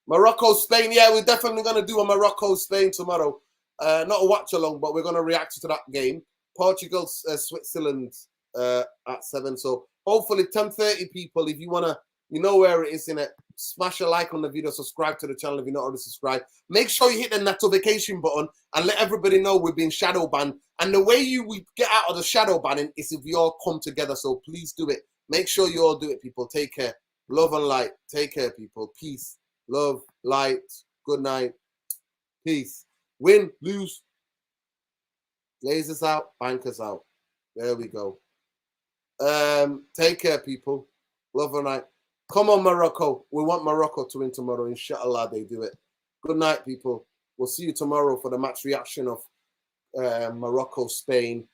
Morocco, Spain. Yeah, we're definitely gonna do a Morocco, Spain tomorrow. Not a watch along, but we're gonna react to that game. Portugal, Switzerland at 7. So hopefully 10:30 people. If you wanna. You know where it is, in it. Smash a like on the video, subscribe to the channel if you're not already subscribed. Make sure you hit the notification button and let everybody know we've been shadow banned. And the way we get out of the shadow banning is if we all come together. So please do it. Make sure you all do it, people. Take care. Love and light. Take care, people. Peace. Love, light. Good night. Peace. Win, lose. Glazers out, bankers out. There we go. Take care, people. Love and night. Come on, Morocco. We want Morocco to win tomorrow. Inshallah, they do it. Good night, people. We'll see you tomorrow for the match reaction of Morocco, Spain,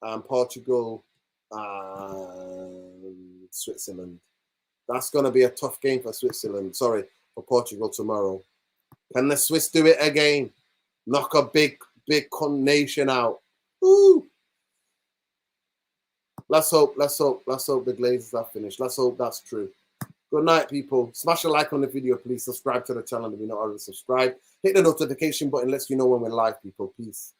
and Portugal, and Switzerland. That's going to be a tough game for Switzerland. Sorry, for Portugal tomorrow. Can the Swiss do it again? Knock a big nation out. Woo! Let's hope the Glazers are finished. Let's hope that's true. Good night, people. Smash a like on the video, please. Subscribe to the channel if you're not already subscribed. Hit the notification button, lets you know when we're live, people. Peace.